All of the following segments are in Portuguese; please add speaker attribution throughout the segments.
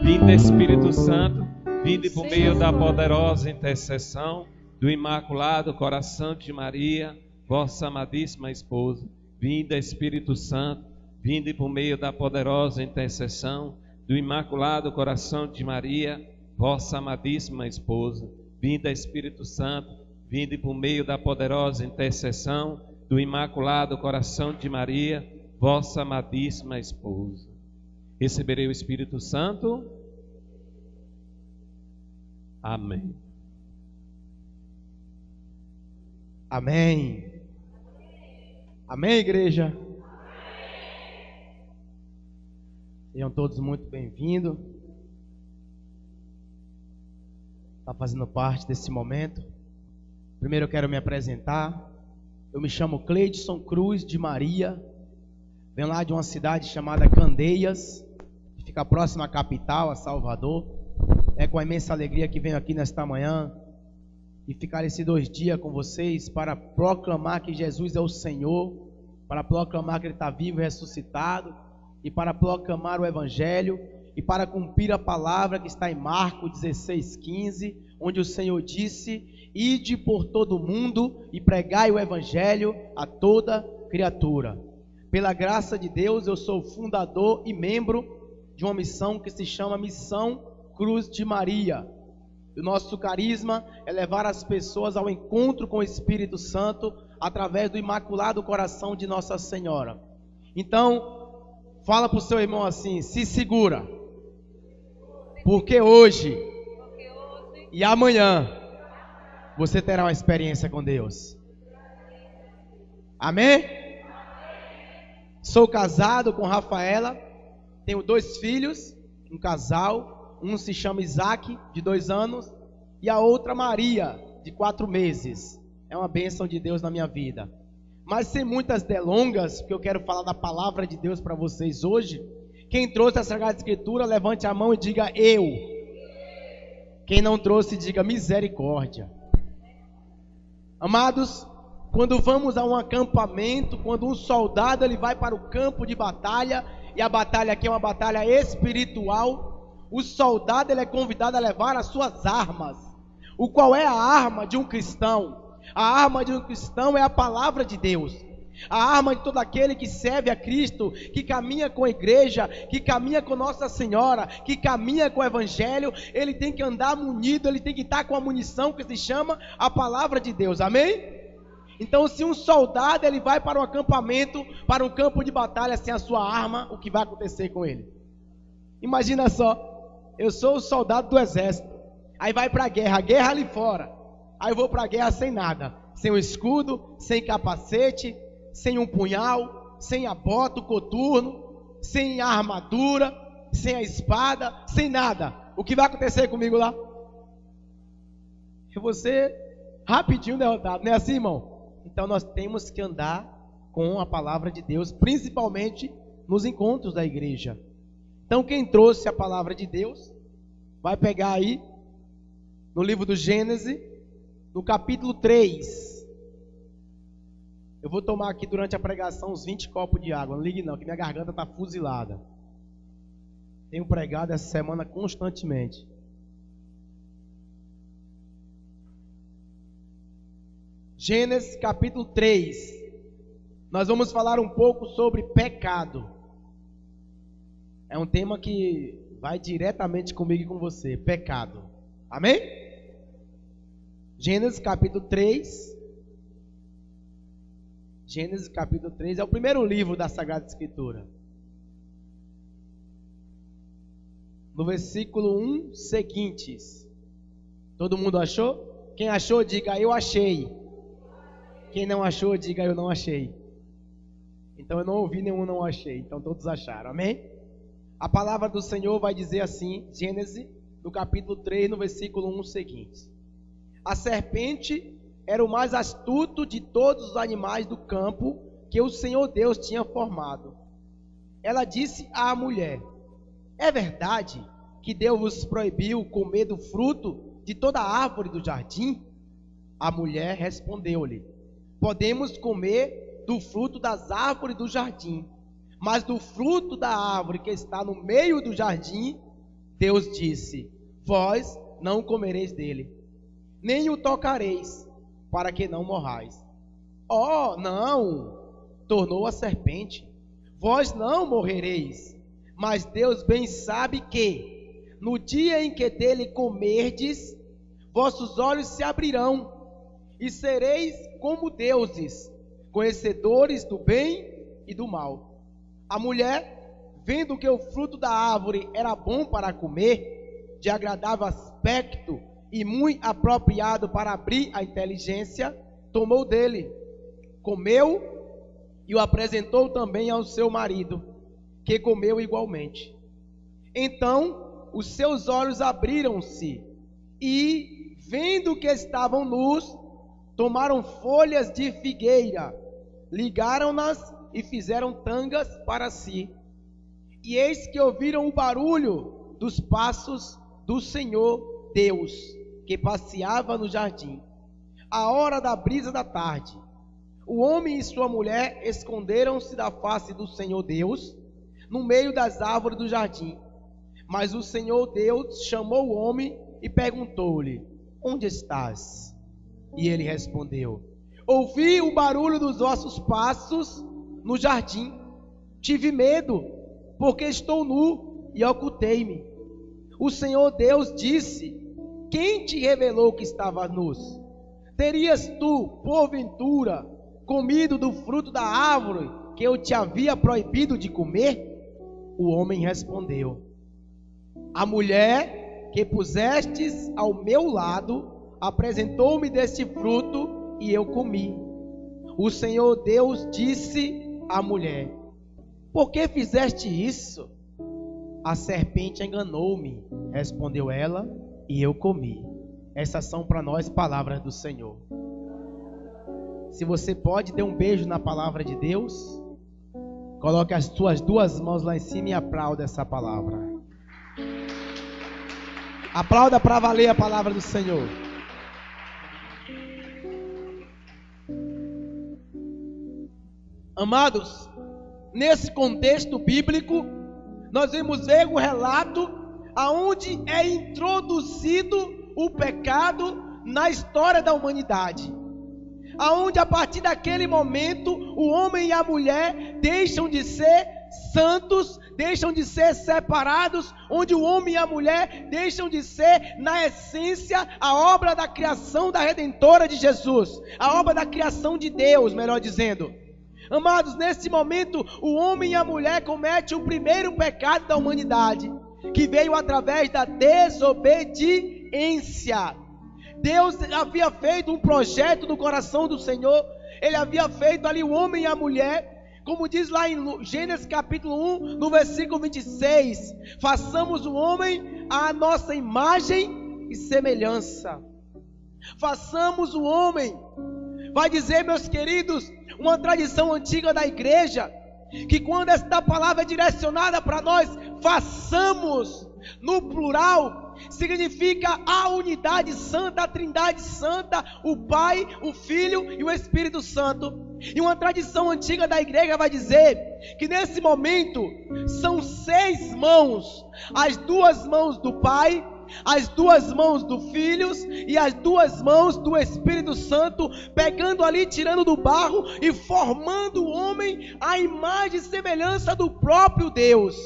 Speaker 1: Vinde Espírito Santo, vinde por meio da poderosa intercessão do Imaculado Coração de Maria, vossa amadíssima esposa. Vinde Espírito Santo, vinde por meio da poderosa intercessão do Imaculado Coração de Maria, vossa amadíssima esposa. Vinde Espírito Santo, vinde por meio da poderosa intercessão do Imaculado Coração de Maria, vossa amadíssima esposa. Receberei o Espírito Santo. Amém.
Speaker 2: Amém. Amém, igreja. Sejam todos muito bem-vindos. Está fazendo parte desse momento. Primeiro eu quero me apresentar. Eu me chamo Cleidson Cruz de Maria. Venho lá de uma cidade chamada Candeias, que fica próxima à capital, a Salvador. É com a imensa alegria que venho aqui nesta manhã e ficar esses 2 dias com vocês para proclamar que Jesus é o Senhor, para proclamar que Ele está vivo e ressuscitado, e para proclamar o Evangelho, e para cumprir a palavra que está em Marcos 16:15, onde o Senhor disse: ide por todo o mundo e pregai o Evangelho a toda criatura. Pela graça de Deus, eu sou fundador e membro de uma missão que se chama Missão Cruz de Maria. O nosso carisma é levar as pessoas ao encontro com o Espírito Santo através do Imaculado Coração de Nossa Senhora. Então, fala para o seu irmão assim: se segura, porque hoje e amanhã você terá uma experiência com Deus. Amém? Sou casado com Rafaela, tenho 2 filhos, um casal. Um se chama Isaac, de 2 anos, e a outra Maria, de 4 meses. É uma bênção de Deus na minha vida. Mas sem muitas delongas, porque eu quero falar da palavra de Deus para vocês hoje. Quem trouxe a Sagrada Escritura, levante a mão e diga eu. Quem não trouxe, diga misericórdia. Amados, quando vamos a um acampamento, quando um soldado ele vai para o campo de batalha, e a batalha aqui é uma batalha espiritual, o soldado ele é convidado a levar as suas armas. O qual é a arma de um cristão? A arma de um cristão é a palavra de Deus. A arma de todo aquele que serve a Cristo, que caminha com a igreja, que caminha com Nossa Senhora, que caminha com o Evangelho, ele tem que andar munido, ele tem que estar com a munição que se chama a palavra de Deus. Amém? Então, se um soldado ele vai para um acampamento, para um campo de batalha sem a sua arma, o que vai acontecer com ele? Imagina só. Eu sou o soldado do exército, aí vai para a guerra ali fora, aí eu vou para a guerra sem nada, sem o escudo, sem capacete, sem um punhal, sem a bota, o coturno, sem a armadura, sem a espada, sem nada. O que vai acontecer comigo lá? Eu vou ser rapidinho derrotado, não é assim, irmão? Então nós temos que andar com a palavra de Deus, principalmente nos encontros da igreja. Então quem trouxe a palavra de Deus, vai pegar aí, no livro do Gênesis, no capítulo 3. Eu vou tomar aqui durante a pregação uns 20 copos de água, não ligue não, que minha garganta está fuzilada. Tenho pregado essa semana constantemente. Gênesis capítulo 3. Nós vamos falar um pouco sobre pecado. É um tema que vai diretamente comigo e com você. Pecado. Amém? Gênesis capítulo 3. Gênesis capítulo 3 é o primeiro livro da Sagrada Escritura. No versículo 1 seguintes. Todo mundo achou? Quem achou, diga eu achei. Quem não achou, diga eu não achei. Então eu não ouvi nenhum não achei. Então todos acharam. Amém? A palavra do Senhor vai dizer assim, Gênesis, no capítulo 3, no versículo 1 seguinte. A serpente era o mais astuto de todos os animais do campo que o Senhor Deus tinha formado. Ela disse à mulher: é verdade que Deus vos proibiu comer do fruto de toda a árvore do jardim? A mulher respondeu-lhe: podemos comer do fruto das árvores do jardim, mas do fruto da árvore que está no meio do jardim, Deus disse: vós não comereis dele, nem o tocareis, para que não morrais. Oh, não, tornou a serpente, vós não morrereis, mas Deus bem sabe que, no dia em que dele comerdes, vossos olhos se abrirão, e sereis como deuses, conhecedores do bem e do mal. A mulher, vendo que o fruto da árvore era bom para comer, de agradável aspecto e muito apropriado para abrir a inteligência, tomou dele, comeu e o apresentou também ao seu marido, que comeu igualmente. Então os seus olhos abriram-se e, vendo que estavam nus, tomaram folhas de figueira, ligaram-nas e fizeram tangas para si. E eis que ouviram o barulho dos passos do Senhor Deus, que passeava no jardim, à hora da brisa da tarde. O homem e sua mulher esconderam-se da face do Senhor Deus, no meio das árvores do jardim. Mas o Senhor Deus chamou o homem e perguntou-lhe: onde estás? E ele respondeu: ouvi o barulho dos vossos passos no jardim. Tive medo, porque estou nu e ocultei-me. O Senhor Deus disse: quem te revelou que estavas nus? Terias tu, porventura, comido do fruto da árvore que eu te havia proibido de comer? O homem respondeu: a mulher que pusestes ao meu lado apresentou-me deste fruto e eu comi. O Senhor Deus disse à mulher: por que fizeste isso? A serpente enganou-me, respondeu ela, e eu comi. Essas são para nós palavras do Senhor. Se você pode, dê um beijo na palavra de Deus. Coloque as suas duas mãos lá em cima e aplauda essa palavra. Aplauda para valer a palavra do Senhor. Amados, nesse contexto bíblico, nós vamos ver um relato aonde é introduzido o pecado na história da humanidade. Aonde a partir daquele momento o homem e a mulher deixam de ser santos, deixam de ser separados, onde o homem e a mulher deixam de ser, na essência, a obra da criação da Redentora de Jesus, a obra da criação de Deus, melhor dizendo. Amados, nesse momento, o homem e a mulher cometem o primeiro pecado da humanidade, que veio através da desobediência. Deus havia feito um projeto no coração do Senhor, Ele havia feito ali o homem e a mulher, como diz lá em Gênesis capítulo 1, no versículo 26, façamos o homem à nossa imagem e semelhança. Façamos o homem. Vai dizer, meus queridos, uma tradição antiga da igreja, que quando esta palavra é direcionada para nós, façamos, no plural, significa a unidade santa, a trindade santa, o Pai, o Filho e o Espírito Santo. E uma tradição antiga da igreja vai dizer que nesse momento são 6 mãos, as 2 mãos do Pai, as 2 mãos do Filho e as 2 mãos do Espírito Santo, pegando ali, tirando do barro e formando o homem à imagem e semelhança do próprio Deus.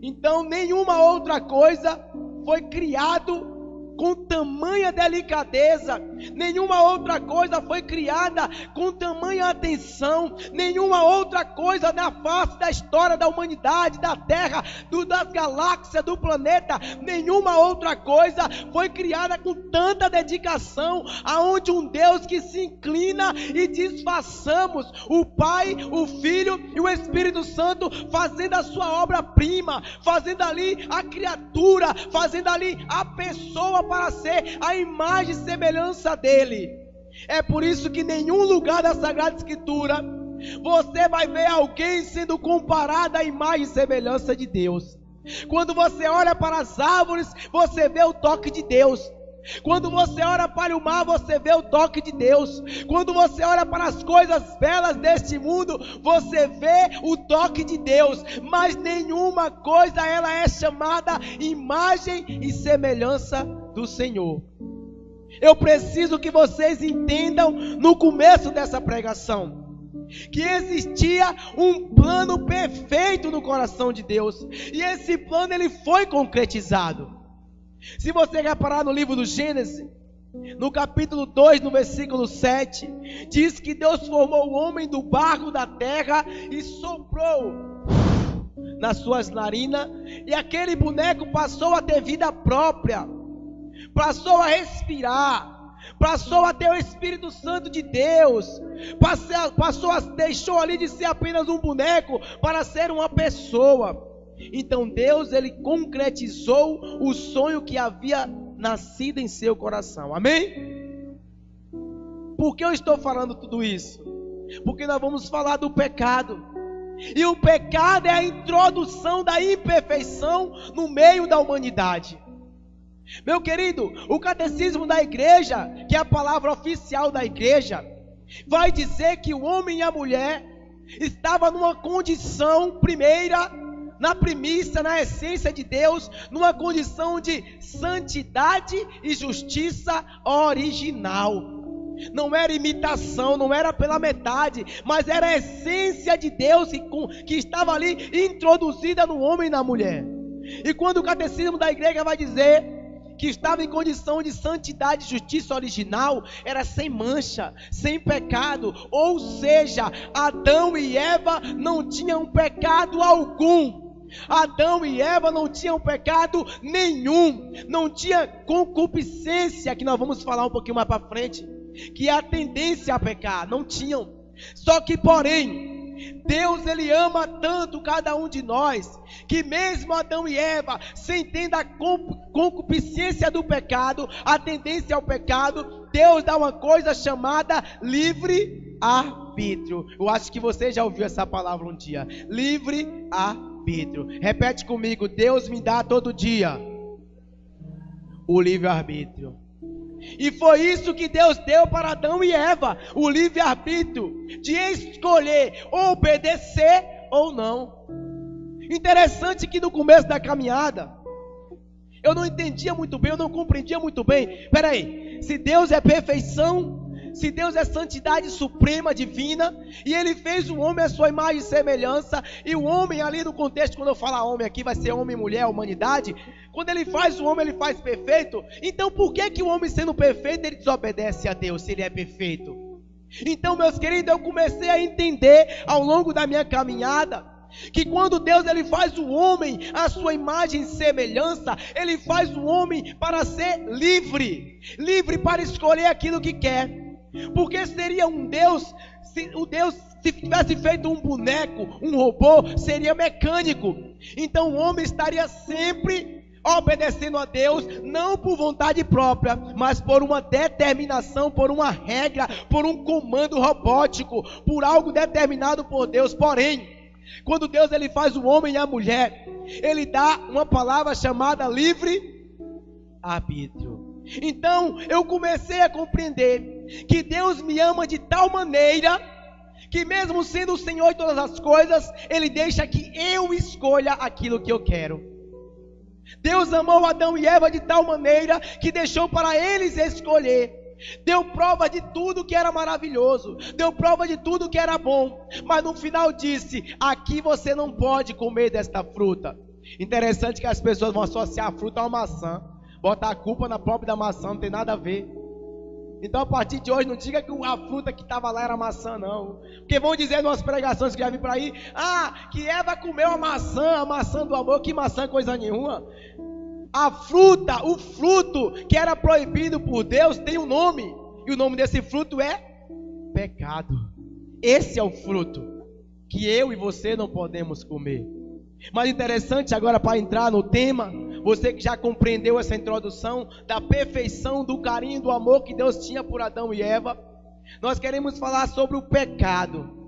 Speaker 2: Então nenhuma outra coisa foi criado com tamanha delicadeza, nenhuma outra coisa foi criada com tamanha atenção, nenhuma outra coisa na face da história da humanidade, da terra, das galáxias, do planeta, nenhuma outra coisa foi criada com tanta dedicação, aonde um Deus que se inclina e diz: façamos, o Pai, o Filho e o Espírito Santo, fazendo a sua obra-prima, fazendo ali a criatura, fazendo ali a pessoa para ser a imagem e semelhança dele. É por isso que em nenhum lugar da Sagrada Escritura você vai ver alguém sendo comparado à imagem e semelhança de Deus. Quando você olha para as árvores, você vê o toque de Deus. Quando você olha para o mar, você vê o toque de Deus. Quando você olha para as coisas belas deste mundo, você vê o toque de Deus. Mas nenhuma coisa ela é chamada imagem e semelhança do Senhor. Eu preciso que vocês entendam no começo dessa pregação que existia um plano perfeito no coração de Deus, e esse plano ele foi concretizado. Se você reparar no livro do Gênesis, no capítulo 2, no versículo 7, diz que Deus formou o homem do barro da terra e soprou nas suas narinas, e aquele boneco passou a ter vida própria, passou a respirar, passou a ter o Espírito Santo de Deus, deixou ali de ser apenas um boneco para ser uma pessoa. Então Deus, ele concretizou o sonho que havia nascido em seu coração. Amém? Por que eu estou falando tudo isso? Porque nós vamos falar do pecado. E o pecado é a introdução da imperfeição no meio da humanidade. Meu querido, o catecismo da igreja, que é a palavra oficial da igreja, vai dizer que o homem e a mulher estavam numa condição primeira, na primícia, na essência de Deus, numa condição de santidade e justiça original. Não era imitação, não era pela metade, mas era a essência de Deus que estava ali introduzida no homem e na mulher. E quando o catecismo da igreja vai dizer que estava em condição de santidade e justiça original, era sem mancha, sem pecado, ou seja, Adão e Eva não tinham pecado algum. Adão e Eva não tinham pecado nenhum, não tinha concupiscência, que nós vamos falar um pouquinho mais para frente, que é a tendência a pecar, não tinham. Só que porém, Deus ele ama tanto cada um de nós, que mesmo Adão e Eva, sem ter a concupiscência do pecado, a tendência ao pecado, Deus dá uma coisa chamada livre-arbítrio. Eu acho que você já ouviu essa palavra um dia, livre-arbítrio. Repete comigo: Deus me dá todo dia o livre-arbítrio. E foi isso que Deus deu para Adão e Eva, o livre-arbítrio de escolher ou obedecer ou não. Interessante que no começo da caminhada eu não entendia muito bem, eu não compreendia muito bem. Peraí, se Deus é perfeição, se Deus é santidade suprema, divina, e Ele fez o homem à sua imagem e semelhança, e o homem ali no contexto, quando eu falar homem aqui, vai ser homem, mulher, humanidade. Quando Ele faz o homem, Ele faz perfeito. Então por que o homem sendo perfeito, ele desobedece a Deus, se ele é perfeito? Então, meus queridos, eu comecei a entender ao longo da minha caminhada, que quando Deus ele faz o homem à sua imagem e semelhança, Ele faz o homem para ser livre, livre para escolher aquilo que quer. Porque seria um Deus, se tivesse feito um boneco, um robô, seria mecânico. Então o homem estaria sempre obedecendo a Deus, não por vontade própria, mas por uma determinação, por uma regra, por um comando robótico, por algo determinado por Deus. Porém, quando Deus ele faz o homem e a mulher, Ele dá uma palavra chamada livre-arbítrio. Então eu comecei a compreender que Deus me ama de tal maneira que mesmo sendo o Senhor de todas as coisas, Ele deixa que eu escolha aquilo que eu quero. Deus amou Adão e Eva de tal maneira que deixou para eles escolher. Deu prova de tudo que era maravilhoso, deu prova de tudo que era bom, mas no final disse: aqui você não pode comer desta fruta. Interessante que as pessoas vão associar a fruta a uma maçã, botar a culpa na própria da maçã, não tem nada a ver. Então a partir de hoje não diga que a fruta que estava lá era maçã, não. Porque vão dizer nas pregações que já vi por aí: que Eva comeu a maçã do amor. Que maçã, coisa nenhuma. A fruta, o fruto que era proibido por Deus tem um nome, e o nome desse fruto é pecado. Esse é o fruto que eu e você não podemos comer. Mas interessante agora, para entrar no tema, você que já compreendeu essa introdução da perfeição, do carinho, do amor que Deus tinha por Adão e Eva, nós queremos falar sobre o pecado,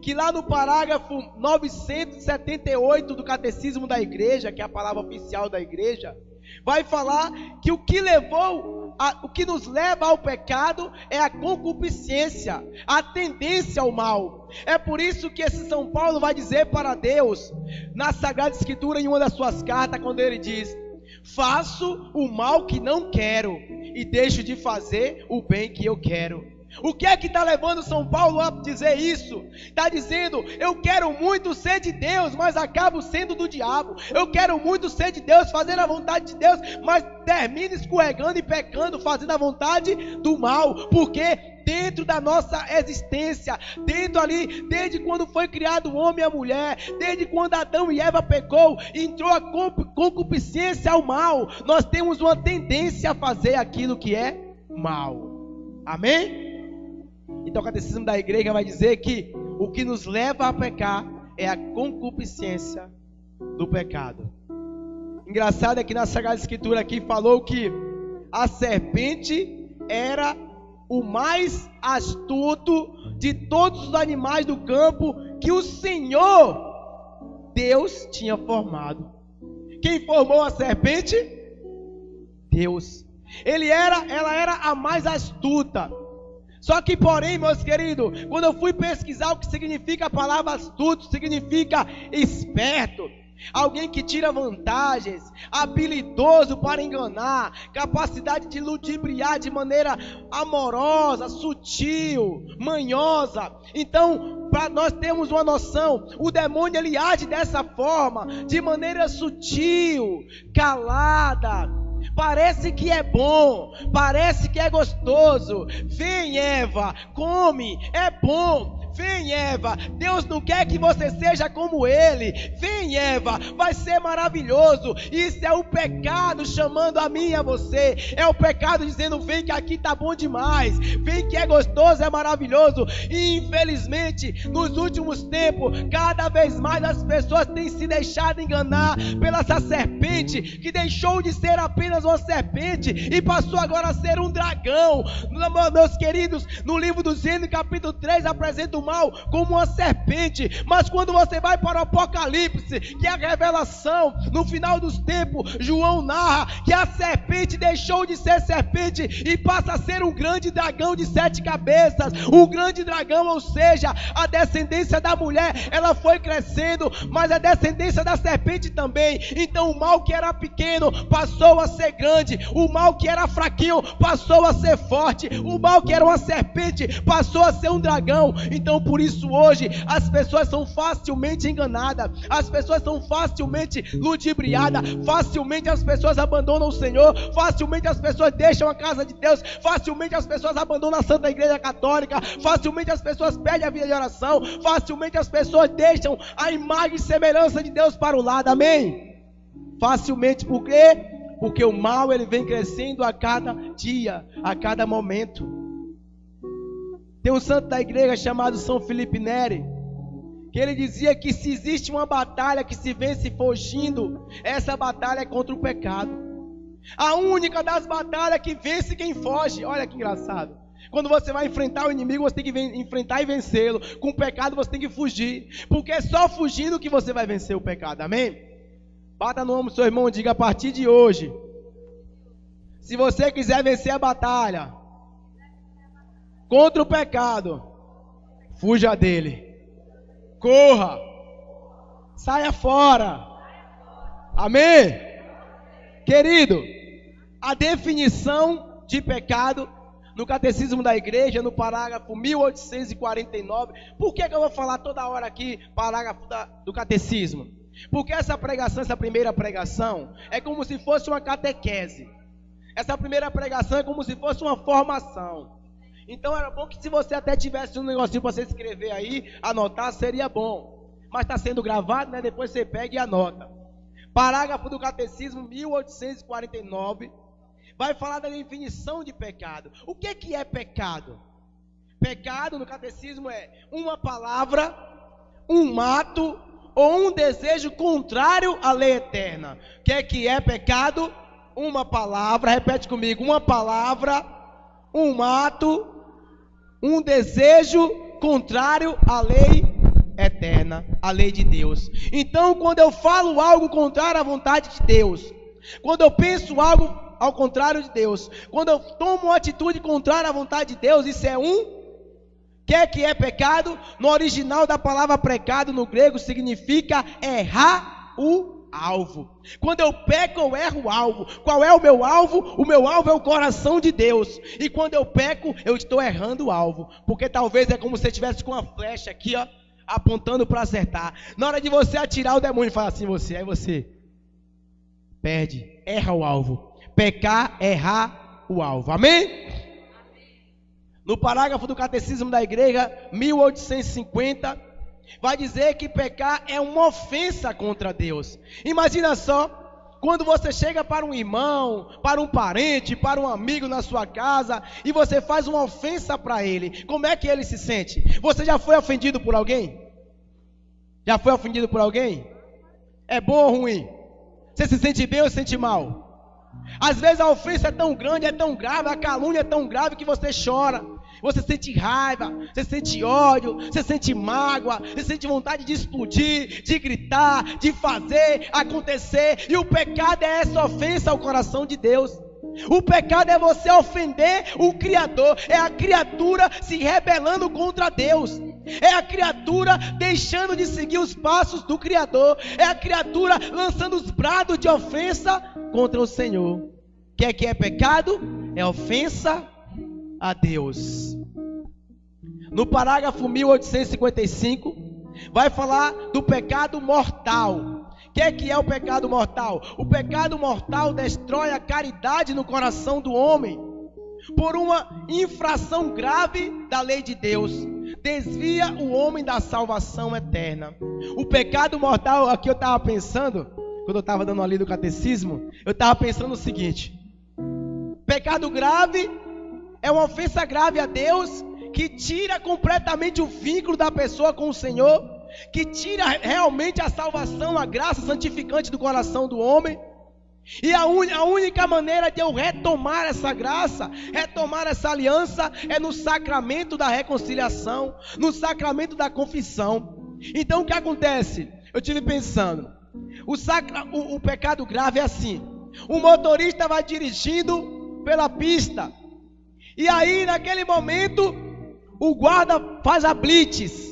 Speaker 2: que lá no parágrafo 978 do Catecismo da Igreja, que é a palavra oficial da Igreja, vai falar que o que nos leva ao pecado é a concupiscência, a tendência ao mal. É por isso que esse São Paulo vai dizer para Deus, na Sagrada Escritura, em uma das suas cartas, quando ele diz: faço o mal que não quero e deixo de fazer o bem que eu quero. O que é que está levando São Paulo a dizer isso? Está dizendo: eu quero muito ser de Deus, mas acabo sendo do diabo. Eu quero muito ser de Deus, fazendo a vontade de Deus, mas termino escorregando e pecando, fazendo a vontade do mal. Porque dentro da nossa existência, dentro ali, desde quando foi criado o homem e a mulher, desde quando Adão e Eva pecou, entrou a concupiscência ao mal. Nós temos uma tendência a fazer aquilo que é mal. Amém? Então o catecismo da igreja vai dizer que o que nos leva a pecar é a concupiscência do pecado. Engraçado é que na Sagrada Escritura aqui falou que a serpente era o mais astuto de todos os animais do campo que o Senhor Deus tinha formado. Quem formou a serpente? Deus. Ela era a mais astuta. Só que, porém, meus queridos, quando eu fui pesquisar o que significa a palavra astuto, significa esperto, alguém que tira vantagens, habilidoso para enganar, capacidade de ludibriar de maneira amorosa, sutil, manhosa. Então, para nós termos uma noção, o demônio ele age dessa forma, de maneira sutil, calada. Parece que é bom, parece que é gostoso. Vem, Eva, come, é bom. Vem, Eva, Deus não quer que você seja como Ele. Vem, Eva, vai ser maravilhoso. Isso é o pecado chamando a mim e a você. É o pecado dizendo: vem que aqui tá bom demais. Vem que é gostoso, é maravilhoso. E infelizmente, nos últimos tempos, cada vez mais as pessoas têm se deixado enganar pela essa serpente, que deixou de ser apenas uma serpente e passou agora a ser um dragão. Meus queridos, no livro do Gênesis, capítulo 3, apresenta o mal como uma serpente. Mas quando você vai para o Apocalipse, que é a revelação no final dos tempos, João narra que a serpente deixou de ser serpente e passa a ser um grande dragão de 7 cabeças. O grande dragão, ou seja, a descendência da mulher, ela foi crescendo, mas a descendência da serpente também. Então o mal que era pequeno passou a ser grande, o mal que era fraquinho passou a ser forte, o mal que era uma serpente passou a ser um dragão. Então por isso hoje as pessoas são facilmente enganadas, as pessoas são facilmente ludibriadas, facilmente as pessoas abandonam o Senhor, facilmente as pessoas deixam a casa de Deus, facilmente as pessoas abandonam a Santa Igreja Católica, facilmente as pessoas perdem a vida de oração, facilmente as pessoas deixam a imagem e semelhança de Deus para o lado. Amém? Facilmente. Por quê? Porque o mal ele vem crescendo a cada dia, a cada momento. Tem um santo da igreja chamado São Felipe Neri, que ele dizia que se existe uma batalha que se vence fugindo, essa batalha é contra o pecado. A única das batalhas que vence quem foge. Olha que engraçado. Quando você vai enfrentar o inimigo, você tem que enfrentar e vencê-lo. Com o pecado você tem que fugir, porque é só fugindo que você vai vencer o pecado. Amém? Bata no ombro do seu irmão e diga: a partir de hoje, se você quiser vencer a batalha contra o pecado, fuja dele, corra, saia fora. Amém? Querido, a definição de pecado no Catecismo da Igreja, no parágrafo 1849. Por que eu vou falar toda hora aqui parágrafo do Catecismo? Porque essa pregação, essa primeira pregação, é como se fosse uma catequese. Essa primeira pregação é como se fosse uma formação. Então era bom que se você até tivesse um negocinho para você escrever aí, anotar, seria bom. Mas está sendo gravado, né? Depois você pega e anota. Parágrafo do Catecismo 1849 vai falar da definição de pecado. O que é pecado? Pecado no Catecismo é uma palavra, um ato ou um desejo contrário à lei eterna. O que é pecado? Uma palavra, repete comigo: uma palavra, um ato, um desejo contrário à lei eterna, à lei de Deus. Então, quando eu falo algo contrário à vontade de Deus, quando eu penso algo ao contrário de Deus, quando eu tomo uma atitude contrária à vontade de Deus, isso é um... que é pecado? No original da palavra pecado, no grego, significa errar o alvo. Quando eu peco, eu erro o alvo. Qual é o meu alvo? O meu alvo é o coração de Deus. E quando eu peco, eu estou errando o alvo. Porque talvez é como se você estivesse com uma flecha aqui, ó, apontando para acertar. Na hora de você atirar, o demônio fala assim, aí você perde, erra o alvo. Pecar, errar o alvo. Amém? No parágrafo do Catecismo da Igreja, 1850, vai dizer que pecar é uma ofensa contra Deus. Imagina só, quando você chega para um irmão, para um parente, para um amigo na sua casa, e você faz uma ofensa para ele, como é que ele se sente? Você já foi ofendido por alguém? Já foi ofendido por alguém? É bom ou ruim? Você se sente bem ou se sente mal? Às vezes a ofensa é tão grande, é tão grave, a calúnia é tão grave que você chora. Você sente raiva, você sente ódio, você sente mágoa, você sente vontade de explodir, de gritar, de fazer acontecer. E o pecado é essa ofensa ao coração de Deus. O pecado é você ofender o Criador, é a criatura se rebelando contra Deus, é a criatura deixando de seguir os passos do Criador, é a criatura lançando os brados de ofensa contra o Senhor. O que é pecado? É ofensa a Deus. No parágrafo 1855, vai falar do pecado mortal. O que é o pecado mortal? O pecado mortal destrói a caridade no coração do homem por uma infração grave da lei de Deus. Desvia o homem da salvação eterna. O pecado mortal, aqui eu estava pensando, quando eu estava dando ali do catecismo, eu estava pensando o seguinte: pecado grave é uma ofensa grave a Deus, que tira completamente o vínculo da pessoa com o Senhor, que tira realmente a salvação, a graça santificante do coração do homem. E a única maneira de eu retomar essa graça, retomar essa aliança, é no sacramento da reconciliação, no sacramento da confissão. Então o que acontece? Eu estive pensando, o pecado grave é assim: o motorista vai dirigindo pela pista, e aí naquele momento o guarda faz a blitz.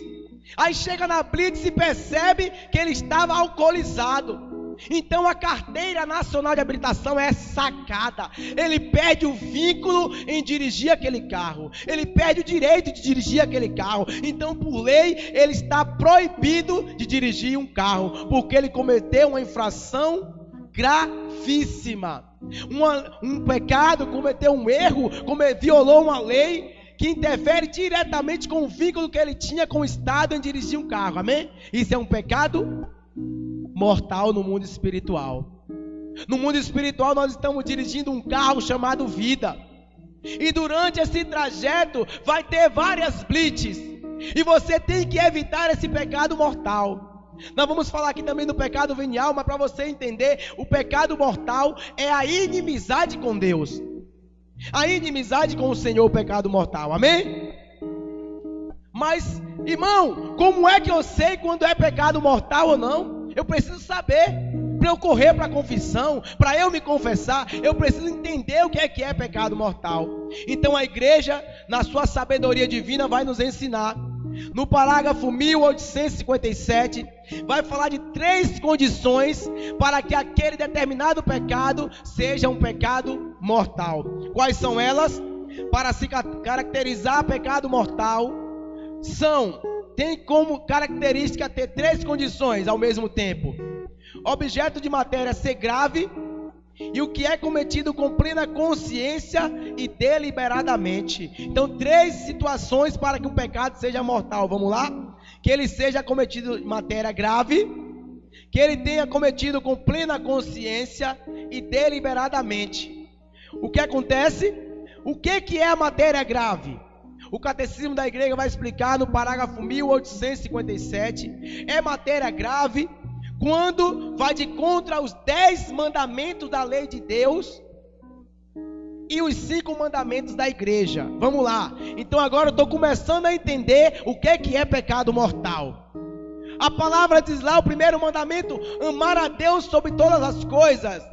Speaker 2: Aí chega na blitz e percebe que ele estava alcoolizado. Então a carteira nacional de habilitação é sacada. Ele perde o vínculo em dirigir aquele carro. Ele perde o direito de dirigir aquele carro. Então, por lei, ele está proibido de dirigir um carro, porque ele cometeu uma infração gravíssima. Um pecado, cometeu um erro, violou uma lei que interfere diretamente com o vínculo que ele tinha com o Estado em dirigir um carro. Amém? Isso é um pecado mortal no mundo espiritual. No mundo espiritual nós estamos dirigindo um carro chamado vida. E durante esse trajeto vai ter várias blitzes. E você tem que evitar esse pecado mortal. Nós vamos falar aqui também do pecado venial, mas para você entender, o pecado mortal é a inimizade com Deus. A inimizade com o Senhor, o pecado mortal. Amém? Mas, irmão, como é que eu sei quando é pecado mortal ou não? Eu preciso saber. Para eu correr para a confissão, para eu me confessar, eu preciso entender o que é pecado mortal. Então a igreja, na sua sabedoria divina, vai nos ensinar. No parágrafo 1857, vai falar de 3 condições para que aquele determinado pecado seja um pecado mortal. Quais são elas? Para se caracterizar pecado mortal, tem como característica ter 3 condições ao mesmo tempo: objeto de matéria ser grave, e o que é cometido com plena consciência e deliberadamente. Então, 3 situações para que um pecado seja mortal. Vamos lá? Que ele seja cometido em matéria grave, que ele tenha cometido com plena consciência e deliberadamente. O que acontece? O que é a matéria grave? O Catecismo da Igreja vai explicar no parágrafo 1857. É matéria grave quando vai de contra os 10 mandamentos da lei de Deus e os 5 mandamentos da igreja. Vamos lá. Então agora eu estou começando a entender o que é pecado mortal. A palavra diz lá, o primeiro mandamento: amar a Deus sobre todas as coisas.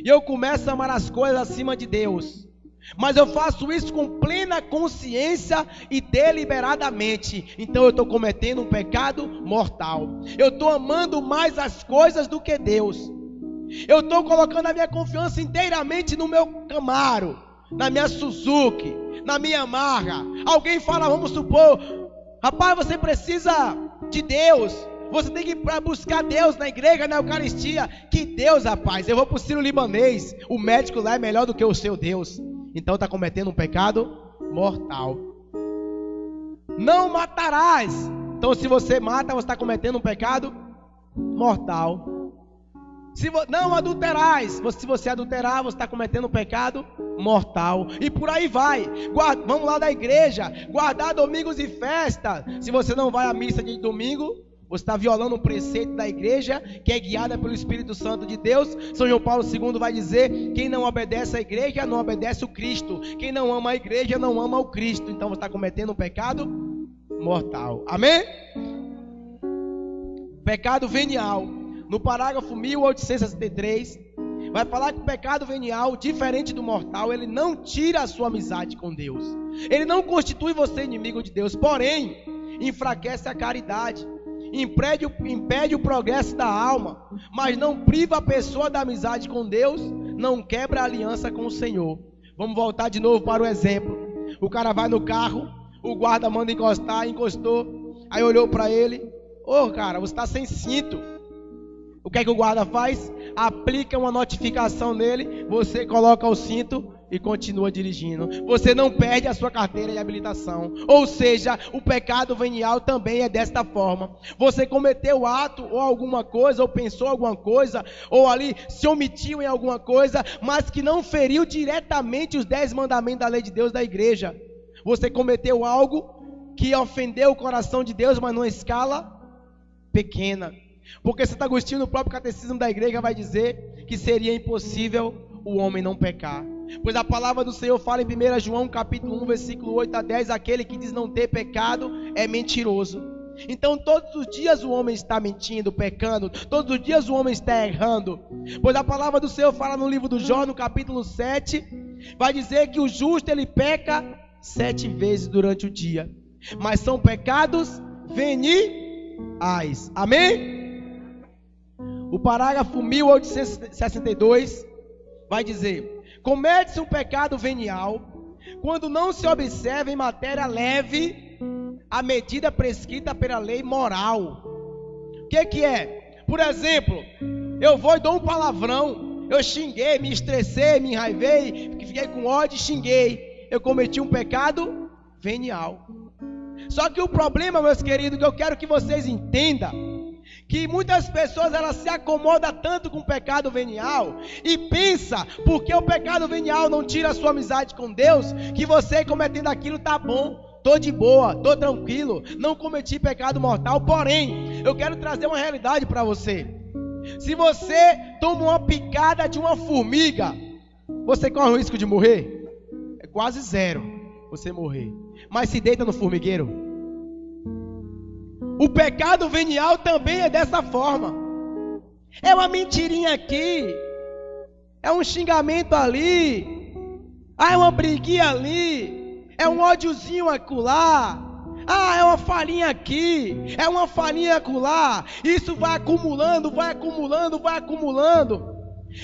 Speaker 2: e eu começo a amar as coisas acima de Deus, mas eu faço isso com plena consciência e deliberadamente, então eu estou cometendo um pecado mortal. Eu estou amando mais as coisas do que Deus. Eu estou colocando a minha confiança inteiramente no meu Camaro, na minha Suzuki, na minha Yamaha. Alguém fala, vamos supor, rapaz, você precisa de Deus, você tem que ir buscar Deus na igreja, na Eucaristia. Que Deus, rapaz? Eu vou para o Sírio-Libanês, o médico lá é melhor do que o seu Deus. Então está cometendo um pecado mortal. Não matarás. Então se você mata, você está cometendo um pecado mortal. Não adulterás. Se você adulterar, você está cometendo um pecado mortal. E por aí vai. Vamos lá da igreja, guardar domingos e festas. Se você não vai à missa de domingo, você está violando um preceito da igreja, que é guiada pelo Espírito Santo de Deus. São João Paulo II vai dizer, quem não obedece à igreja, não obedece o Cristo. Quem não ama a igreja, não ama o Cristo. Então você está cometendo um pecado mortal. Amém? Pecado venial. No parágrafo 1863, vai falar que o pecado venial, diferente do mortal, ele não tira a sua amizade com Deus. Ele não constitui você inimigo de Deus, porém, enfraquece a caridade. Impede o progresso da alma, mas não priva a pessoa da amizade com Deus, não quebra a aliança com o Senhor. Vamos voltar de novo para o exemplo. O cara vai no carro, o guarda manda encostar, encostou, aí olhou para ele, cara, você está sem cinto. O que é que o guarda faz? Aplica uma notificação nele, você coloca o cinto e continua dirigindo. Você não perde a sua carteira de habilitação. Ou seja, o pecado venial também é desta forma. Você cometeu ato ou alguma coisa, ou pensou alguma coisa, ou ali se omitiu em alguma coisa, mas que não feriu diretamente os 10 mandamentos da lei de Deus da igreja. Você cometeu algo que ofendeu o coração de Deus, mas numa escala pequena. Porque Santo Agostinho, no próprio catecismo da igreja, vai dizer que seria impossível o homem não pecar. Pois a palavra do Senhor fala em 1 João capítulo 1, versículo 8 a 10, aquele que diz não ter pecado é mentiroso. Então todos os dias o homem está mentindo, pecando, todos os dias o homem está errando. Pois a palavra do Senhor fala no livro do Jó, no capítulo 7, vai dizer que o justo ele peca 7 vezes durante o dia, mas são pecados veniais. Amém? O parágrafo 1862 vai dizer: comete-se um pecado venial quando não se observa em matéria leve a medida prescrita pela lei moral. O que é? Por exemplo, eu vou e dou um palavrão, eu xinguei, me estressei, me enraivei, fiquei com ódio e xinguei. Eu cometi um pecado venial. Só que o problema, meus queridos, que eu quero que vocês entendam, que muitas pessoas elas se acomodam tanto com o pecado venial e pensa, porque o pecado venial não tira a sua amizade com Deus, que você cometendo aquilo tá bom, tô de boa, tô tranquilo, não cometi pecado mortal. Porém, eu quero trazer uma realidade para você. Se você toma uma picada de uma formiga, você corre o risco de morrer? É quase zero você morrer. Mas se deita no formigueiro. O pecado venial também é dessa forma. É uma mentirinha aqui, é um xingamento ali, é uma briguinha ali, é um ódiozinho acolá, é uma falinha aqui, é uma falinha acolá. Isso vai acumulando, vai acumulando, vai acumulando.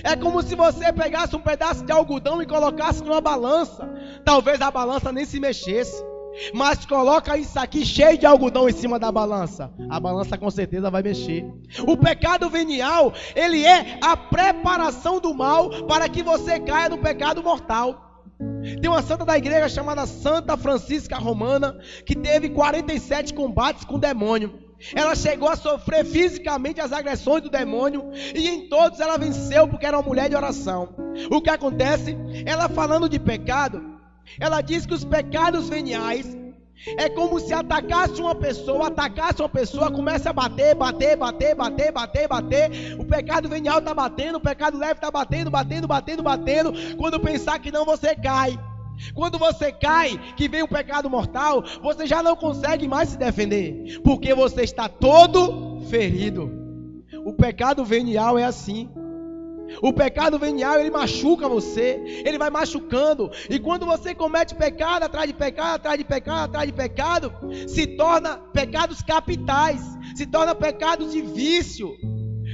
Speaker 2: É como se você pegasse um pedaço de algodão e colocasse numa balança. Talvez a balança nem se mexesse, mas coloca isso aqui cheio de algodão em cima da balança, a balança com certeza vai mexer. O pecado venial, ele é a preparação do mal para que você caia no pecado mortal. Tem uma santa da igreja chamada Santa Francisca Romana, que teve 47 combates com o demônio. Ela chegou a sofrer fisicamente as agressões do demônio, e em todos ela venceu, porque era uma mulher de oração. O que acontece? Ela, falando de pecado, ela diz que os pecados veniais é como se atacasse uma pessoa, começa a bater. O pecado venial está batendo, o pecado leve está batendo. Quando pensar que não, você cai. Quando você cai, que vem o pecado mortal, você já não consegue mais se defender, porque você está todo ferido. O pecado venial é assim. O pecado venial, ele machuca você, ele vai machucando. E quando você comete pecado atrás de pecado, atrás de pecado, atrás de pecado, se torna pecados capitais, se torna pecados de vício,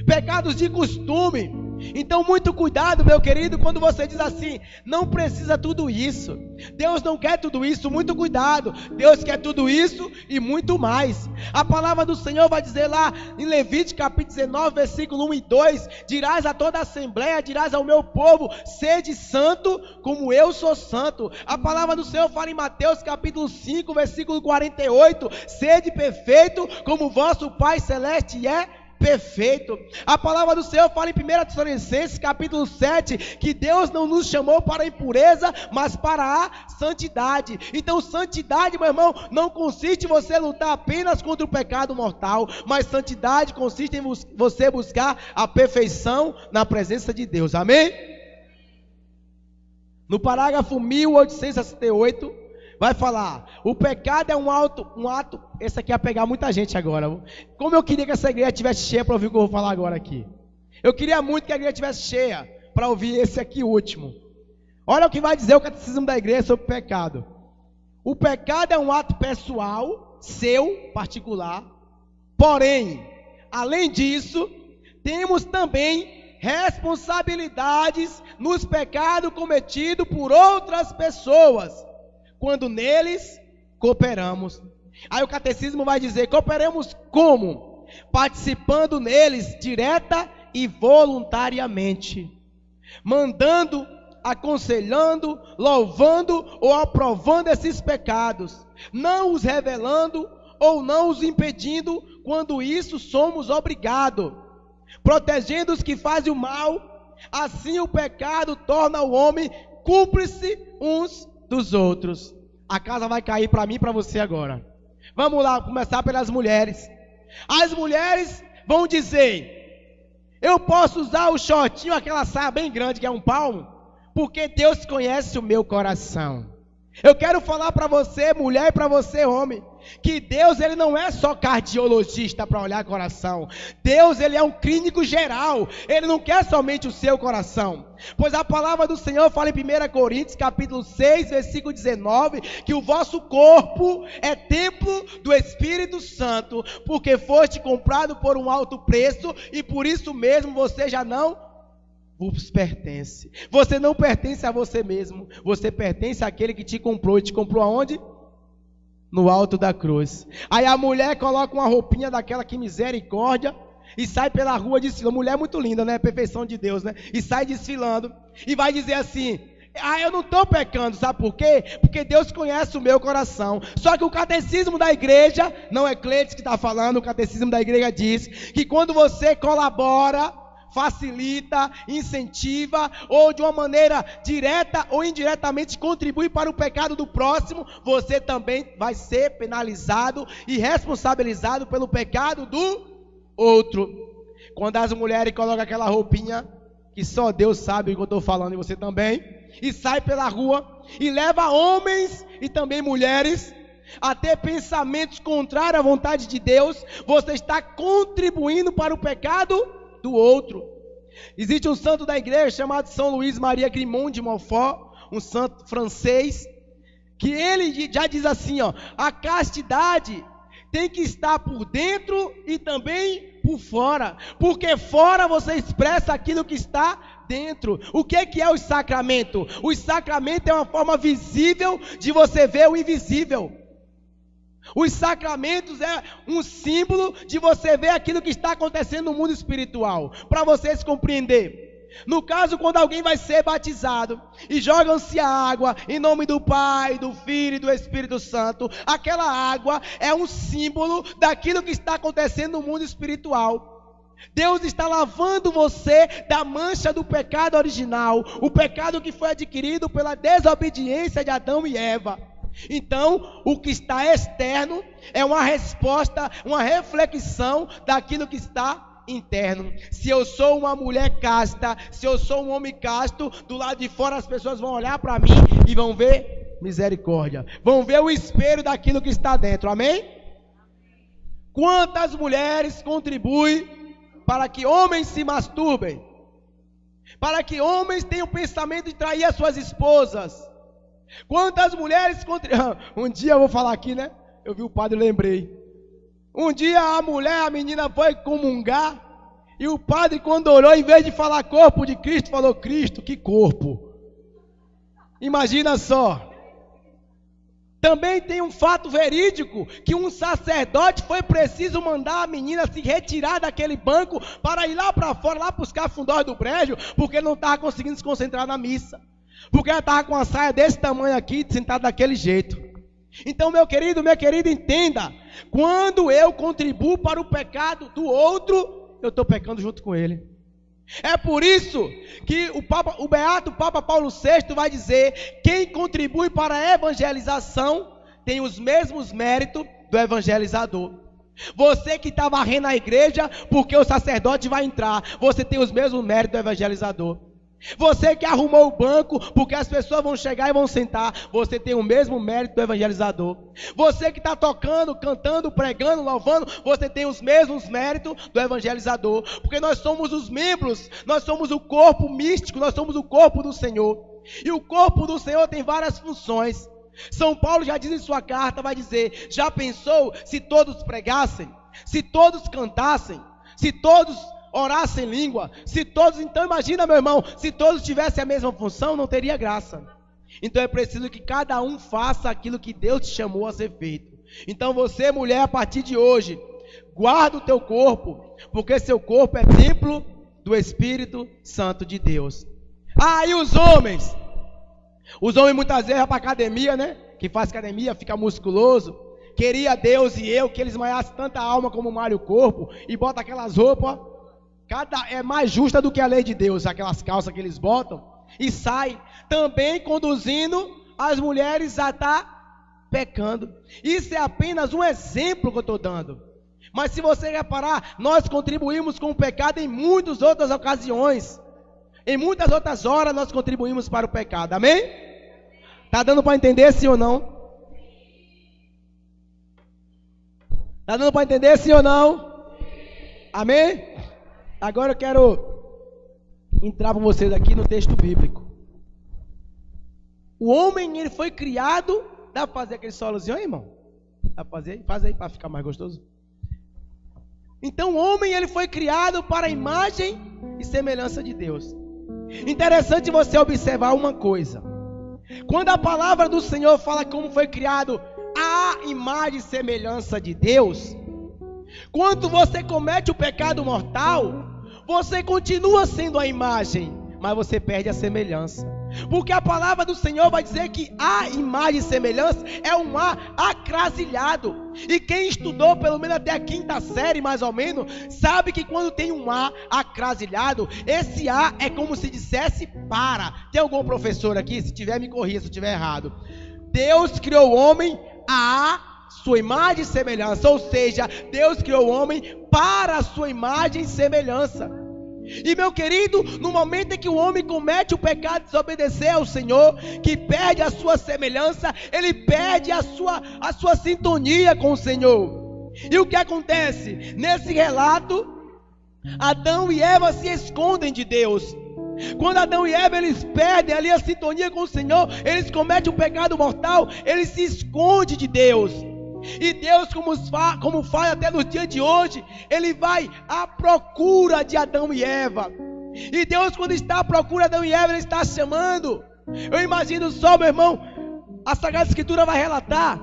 Speaker 2: pecados de costume. Então muito cuidado, meu querido, quando você diz assim: não precisa tudo isso, Deus não quer tudo isso. Muito cuidado, Deus quer tudo isso e muito mais. A palavra do Senhor vai dizer lá em Levítico capítulo 19, versículo 1 e 2: dirás a toda a assembleia, dirás ao meu povo, sede santo como eu sou santo. A palavra do Senhor fala em Mateus capítulo 5, versículo 48: sede perfeito como vosso Pai Celeste é perfeito. A palavra do Senhor fala em 1 Tessalonicenses capítulo 7, que Deus não nos chamou para a impureza, mas para a santidade. Então santidade, meu irmão, não consiste em você lutar apenas contra o pecado mortal, mas santidade consiste em você buscar a perfeição na presença de Deus. Amém? No parágrafo 1868 vai falar: o pecado é um ato. Esse aqui ia pegar muita gente agora. Como eu queria que essa igreja estivesse cheia para ouvir o que eu vou falar agora aqui. Eu queria muito que a igreja estivesse cheia para ouvir esse aqui último. Olha o que vai dizer o catecismo da igreja sobre o pecado. O pecado é um ato pessoal, seu, particular. Porém, além disso, temos também responsabilidades nos pecados cometidos por outras pessoas, quando neles cooperamos. Aí o catecismo vai dizer: cooperamos como? Participando neles direta e voluntariamente, mandando, aconselhando, louvando ou aprovando esses pecados, não os revelando ou não os impedindo, quando isso somos obrigados, protegendo os que fazem o mal. Assim o pecado torna o homem cúmplice uns dos outros. A casa vai cair para mim e para você agora. Vamos lá, começar pelas mulheres. As mulheres vão dizer: eu posso usar o shortinho, aquela saia bem grande que é um palmo, porque Deus conhece o meu coração. Eu quero falar para você, mulher, e para você, homem, que Deus, ele não é só cardiologista para olhar coração. Deus, ele é um clínico geral. Ele não quer somente o seu coração. Pois a palavra do Senhor fala em 1 Coríntios capítulo 6, versículo 19, que o vosso corpo é templo do Espírito Santo, porque foste comprado por um alto preço, e por isso mesmo você já não vos pertence. Você não pertence a você mesmo, você pertence àquele que te comprou. E te comprou aonde? No alto da cruz. Aí a mulher coloca uma roupinha daquela, que misericórdia, e sai pela rua desfilando. Mulher muito linda, né? Perfeição de Deus, né? E sai desfilando e vai dizer assim: eu não estou pecando, sabe por quê? Porque Deus conhece o meu coração. Só que o catecismo da igreja, não é Cleiton que está falando, o catecismo da igreja diz que quando você colabora, facilita, incentiva, ou de uma maneira direta ou indiretamente contribui para o pecado do próximo, você também vai ser penalizado e responsabilizado pelo pecado do outro. Quando as mulheres colocam aquela roupinha, que só Deus sabe o que eu estou falando, e você também, e sai pela rua e leva homens e também mulheres a ter pensamentos contrários à vontade de Deus, você está contribuindo para o pecado do outro. Existe um santo da igreja chamado São Luís Maria Grimond de Montfort, um santo francês, que ele já diz assim, a castidade tem que estar por dentro e também por fora, porque fora você expressa aquilo que está dentro. O que é o sacramento? O sacramento é uma forma visível de você ver o invisível. Os sacramentos é um símbolo de você ver aquilo que está acontecendo no mundo espiritual, para vocês compreender. No caso, quando alguém vai ser batizado e joga-se a água em nome do Pai, do Filho e do Espírito Santo, aquela água é um símbolo daquilo que está acontecendo no mundo espiritual. Deus está lavando você da mancha do pecado original, o pecado que foi adquirido pela desobediência de Adão e Eva. Então, o que está externo é uma resposta, uma reflexão daquilo que está interno. Se eu sou uma mulher casta, se eu sou um homem casto, do lado de fora as pessoas vão olhar para mim e vão ver misericórdia, vão ver o espelho daquilo que está dentro, amém? Quantas mulheres contribuem para que homens se masturbem? para que homens tenham o pensamento de trair as suas esposas. Quantas mulheres... Um dia eu vou falar aqui, né? Eu vi o padre, lembrei. Um dia a menina foi comungar, e o padre, quando orou, em vez de falar corpo de Cristo, falou: Cristo, que corpo. Imagina só. Também tem um fato verídico, que um sacerdote foi preciso mandar a menina se retirar daquele banco para ir lá para fora, lá para os cafundós do brejo, porque não estava conseguindo se concentrar na missa. Porque ela estava com uma saia desse tamanho aqui, sentada daquele jeito. Então, meu querido, minha querida, entenda. Quando eu contribuo para o pecado do outro, eu estou pecando junto com ele. É por isso que o beato Papa Paulo VI vai dizer: quem contribui para a evangelização tem os mesmos méritos do evangelizador. Você que está varrendo a igreja porque o sacerdote vai entrar, você tem os mesmos méritos do evangelizador. Você que arrumou o banco porque as pessoas vão chegar e vão sentar, você tem o mesmo mérito do evangelizador. Você que está tocando, cantando, pregando, louvando, você tem os mesmos méritos do evangelizador. Porque nós somos os membros, nós somos o corpo místico, nós somos o corpo do Senhor. E o corpo do Senhor tem várias funções. São Paulo já diz em sua carta, vai dizer: já pensou se todos pregassem, se todos cantassem, se todos orassem língua, se todos... Então imagina, meu irmão, se todos tivessem a mesma função, não teria graça. Então é preciso que cada um faça aquilo que Deus te chamou a ser feito. Então você, mulher, a partir de hoje, guarda o teu corpo, porque seu corpo é templo do Espírito Santo de Deus. E os homens? Os homens muitas vezes vão para academia, né? Que faz academia, fica musculoso. Queria Deus e eu que eles malhassem tanta alma como malha o corpo, e bota aquelas roupas... é mais justa do que a lei de Deus, aquelas calças que eles botam, e sai também conduzindo as mulheres a estar pecando. Isso é apenas um exemplo que eu estou dando. Mas se você reparar, nós contribuímos com o pecado em muitas outras ocasiões. Em muitas outras horas nós contribuímos para o pecado, amém? Está dando para entender sim ou não? Está dando para entender sim ou não? Amém? Agora eu quero entrar com vocês aqui no texto bíblico. O homem, ele foi criado... Dá para fazer aquele solozinho aí, irmão? Dá para fazer? Faz aí para ficar mais gostoso. Então o homem, ele foi criado para a imagem e semelhança de Deus. Interessante você observar uma coisa. Quando a palavra do Senhor fala como foi criado a imagem e semelhança de Deus, quando você comete o pecado mortal, você continua sendo a imagem, mas você perde a semelhança. Porque a palavra do Senhor vai dizer que a imagem e semelhança é um A acrasilhado. E quem estudou pelo menos até a 5ª série, mais ou menos, sabe que quando tem um A acrasilhado, esse A é como se dissesse para. Tem algum professor aqui? Se tiver, me corrija se eu estiver errado. Deus criou o homem a sua imagem e semelhança, ou seja, Deus criou o homem para a sua imagem e semelhança. E meu querido, no momento em que o homem comete o pecado de desobedecer ao Senhor, que perde a sua semelhança, ele perde a sua sintonia com o Senhor. E o que acontece? Nesse relato, Adão e Eva se escondem de Deus. Quando Adão e Eva, eles perdem ali a sintonia com o Senhor, eles cometem um pecado mortal, eles se escondem de Deus. E Deus, como faz até no dia de hoje, Ele vai à procura de Adão e Eva. E Deus, quando está à procura de Adão e Eva, Ele está chamando. Eu imagino só, meu irmão, a Sagrada Escritura vai relatar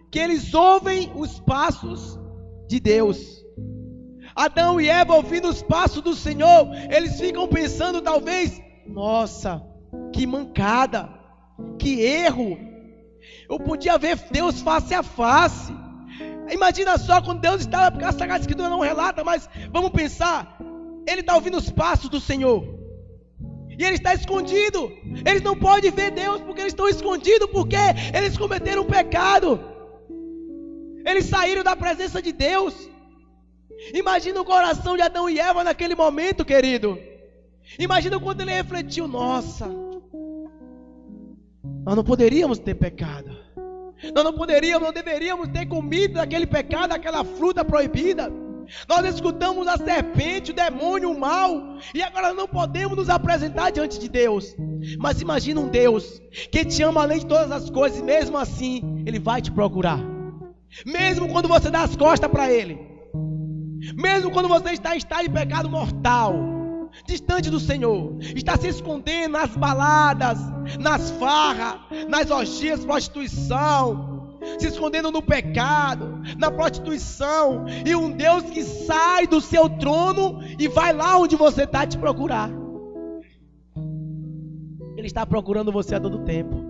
Speaker 2: que eles ouvem os passos de Deus. Adão e Eva, ouvindo os passos do Senhor, eles ficam pensando talvez: nossa, que mancada, que erro. Eu podia ver Deus face a face. Imagina só quando Deus está, porque a Sagrada Escritura não relata, mas vamos pensar, ele está ouvindo os passos do Senhor, e ele está escondido. Eles não podem ver Deus, porque eles estão escondidos, porque eles cometeram um pecado. Eles saíram da presença de Deus. Imagina o coração de Adão e Eva naquele momento, querido. Imagina quando ele refletiu: nossa, nós não poderíamos ter pecado. Nós não deveríamos ter comido aquele pecado, aquela fruta proibida. Nós escutamos a serpente, o demônio, o mal, e agora não podemos nos apresentar diante de Deus. Mas imagina um Deus que te ama além de todas as coisas, e mesmo assim Ele vai te procurar. Mesmo quando você dá as costas para Ele, mesmo quando você está em estado de pecado mortal, distante do Senhor, está se escondendo nas baladas, nas farras, nas orgias, prostituição, se escondendo no pecado, na prostituição, e um Deus que sai do seu trono e vai lá onde você está te procurar. Ele está procurando você a todo tempo.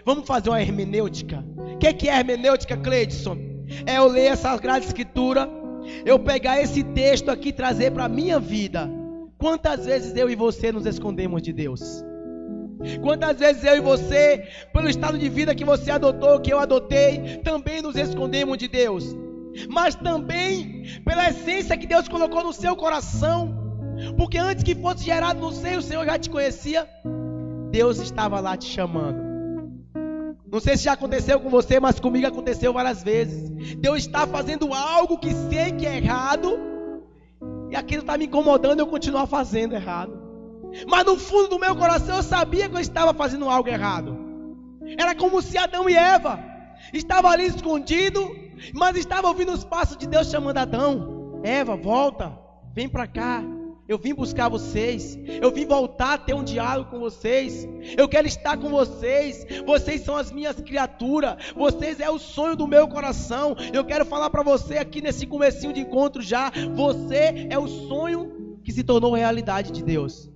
Speaker 2: Vamos fazer uma hermenêutica. O que é hermenêutica, Cleidson? É eu ler essa Sagrada Escritura, eu pegar esse texto aqui e trazer para a minha vida. Quantas vezes eu e você nos escondemos de Deus? Quantas vezes eu e você, pelo estado de vida que você adotou, que eu adotei, também nos escondemos de Deus? Mas também pela essência que Deus colocou no seu coração, porque antes que fosse gerado no seio, o Senhor já te conhecia. Deus estava lá te chamando. Não sei se já aconteceu com você, mas comigo aconteceu várias vezes. Deus está fazendo algo que sei que é errado, e aquilo está me incomodando eu continuar fazendo errado. Mas no fundo do meu coração eu sabia que eu estava fazendo algo errado. Era como se Adão e Eva estavam ali escondidos, mas estavam ouvindo os passos de Deus chamando Adão: Eva, volta, vem para cá. Eu vim buscar vocês, eu vim voltar a ter um diálogo com vocês, eu quero estar com vocês, vocês são as minhas criaturas, vocês é o sonho do meu coração. Eu quero falar para você aqui nesse comecinho de encontro já, você é o sonho que se tornou realidade de Deus.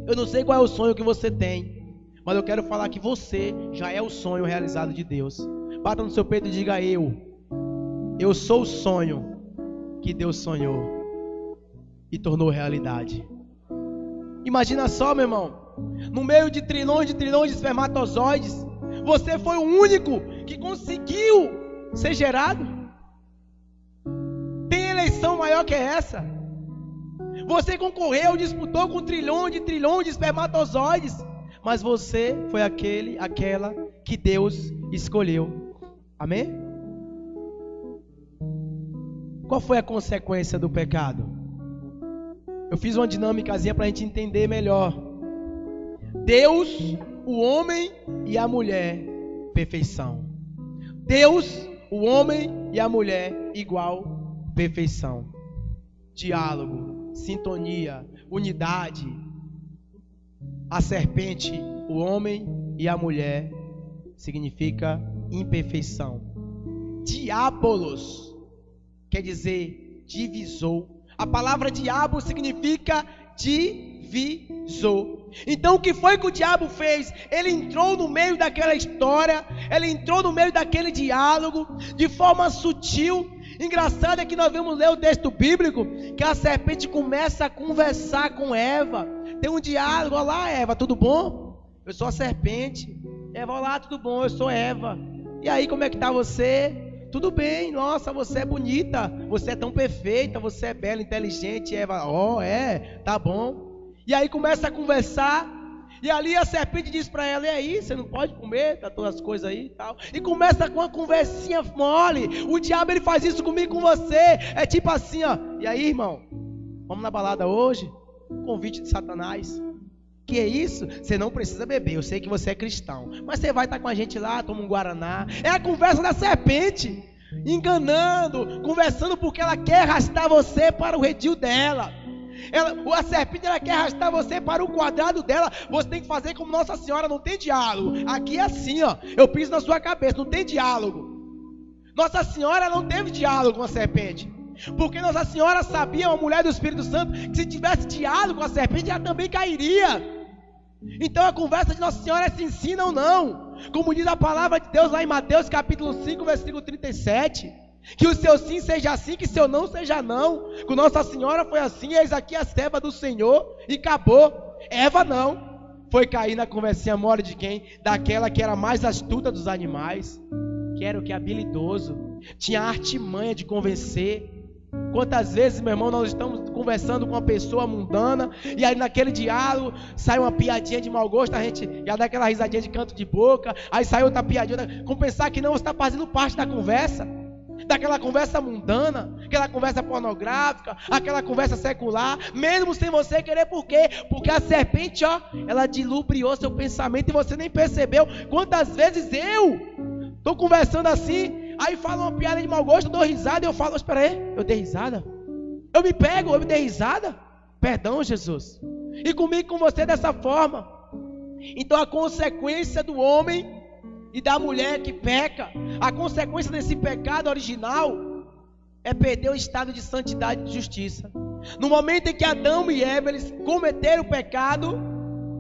Speaker 2: Eu não sei qual é o sonho que você tem, mas eu quero falar que você já é o sonho realizado de Deus. Bata no seu peito e diga: eu sou o sonho que Deus sonhou e tornou realidade. Imagina só, meu irmão, no meio de trilhões de espermatozoides, você foi o único que conseguiu ser gerado. Tem eleição maior que essa? Você concorreu, disputou com trilhões de espermatozoides, mas você foi aquela que Deus escolheu. Amém? Qual foi a consequência do pecado? Eu fiz uma dinâmicazinha para a gente entender melhor. Deus, o homem e a mulher, perfeição. Deus, o homem e a mulher, igual, perfeição. Diálogo, sintonia, unidade. A serpente, o homem e a mulher, significa imperfeição. Diabolos quer dizer divisor. A palavra diabo significa divisor. Então o que foi que o diabo fez? Ele entrou no meio daquela história, ele entrou no meio daquele diálogo, de forma sutil. Engraçado é que nós vamos ler o texto bíblico, que a serpente começa a conversar com Eva. Tem um diálogo: olá Eva, tudo bom? Eu sou a serpente. Eva: olá, tudo bom? Eu sou Eva. E aí, como é que está você? Tudo bem, nossa, você é bonita, você é tão perfeita, você é bela, inteligente. Eva: tá bom. E aí começa a conversar, e ali a serpente diz para ela: e aí, você não pode comer, tá todas as coisas aí e tal. E começa com uma conversinha mole. O diabo, ele faz isso comigo, com você. É tipo assim, ó: e aí, irmão, vamos na balada hoje? Convite de Satanás. Que é isso? Você não precisa beber, eu sei que você é cristão, mas você vai estar com a gente lá, toma um guaraná. É a conversa da serpente, enganando, conversando porque ela quer arrastar você para o redil dela. A serpente, ela quer arrastar você para o quadrado dela. Você tem que fazer como Nossa Senhora, não tem diálogo. Aqui é assim, ó, eu piso na sua cabeça, não tem diálogo. Nossa Senhora não teve diálogo com a serpente, porque Nossa Senhora sabia, uma mulher do Espírito Santo, que se tivesse diálogo com a serpente, ela também cairia. Então a conversa de Nossa Senhora é se ensina ou não. Como diz a palavra de Deus lá em Mateus capítulo 5, versículo 37, que o seu sim seja sim, que o seu não seja não. Com Nossa Senhora foi assim: eis aqui a serva do Senhor, e acabou. Eva não, foi cair na conversinha mole de quem? Daquela que era mais astuta dos animais, que era o que? Habilidoso, tinha a artimanha de convencer. Quantas vezes, meu irmão, nós estamos conversando com uma pessoa mundana, e aí naquele diálogo sai uma piadinha de mau gosto, a gente já dá aquela risadinha de canto de boca, aí sai outra piadinha, com pensar que não, você está fazendo parte da conversa. daquela conversa mundana, aquela conversa pornográfica, aquela conversa secular, mesmo sem você querer. Por quê? Porque a serpente, ela dilubriou seu pensamento e você nem percebeu. Quantas vezes eu estou conversando assim, aí fala uma piada de mau gosto, eu dou risada e eu falo, espera aí, eu dei risada? Eu me pego, eu me dei risada? Perdão, Jesus. E comigo, com você dessa forma. Então a consequência do homem e da mulher que peca, a consequência desse pecado original é perder o estado de santidade e de justiça. No momento em que Adão e Eva eles cometeram o pecado,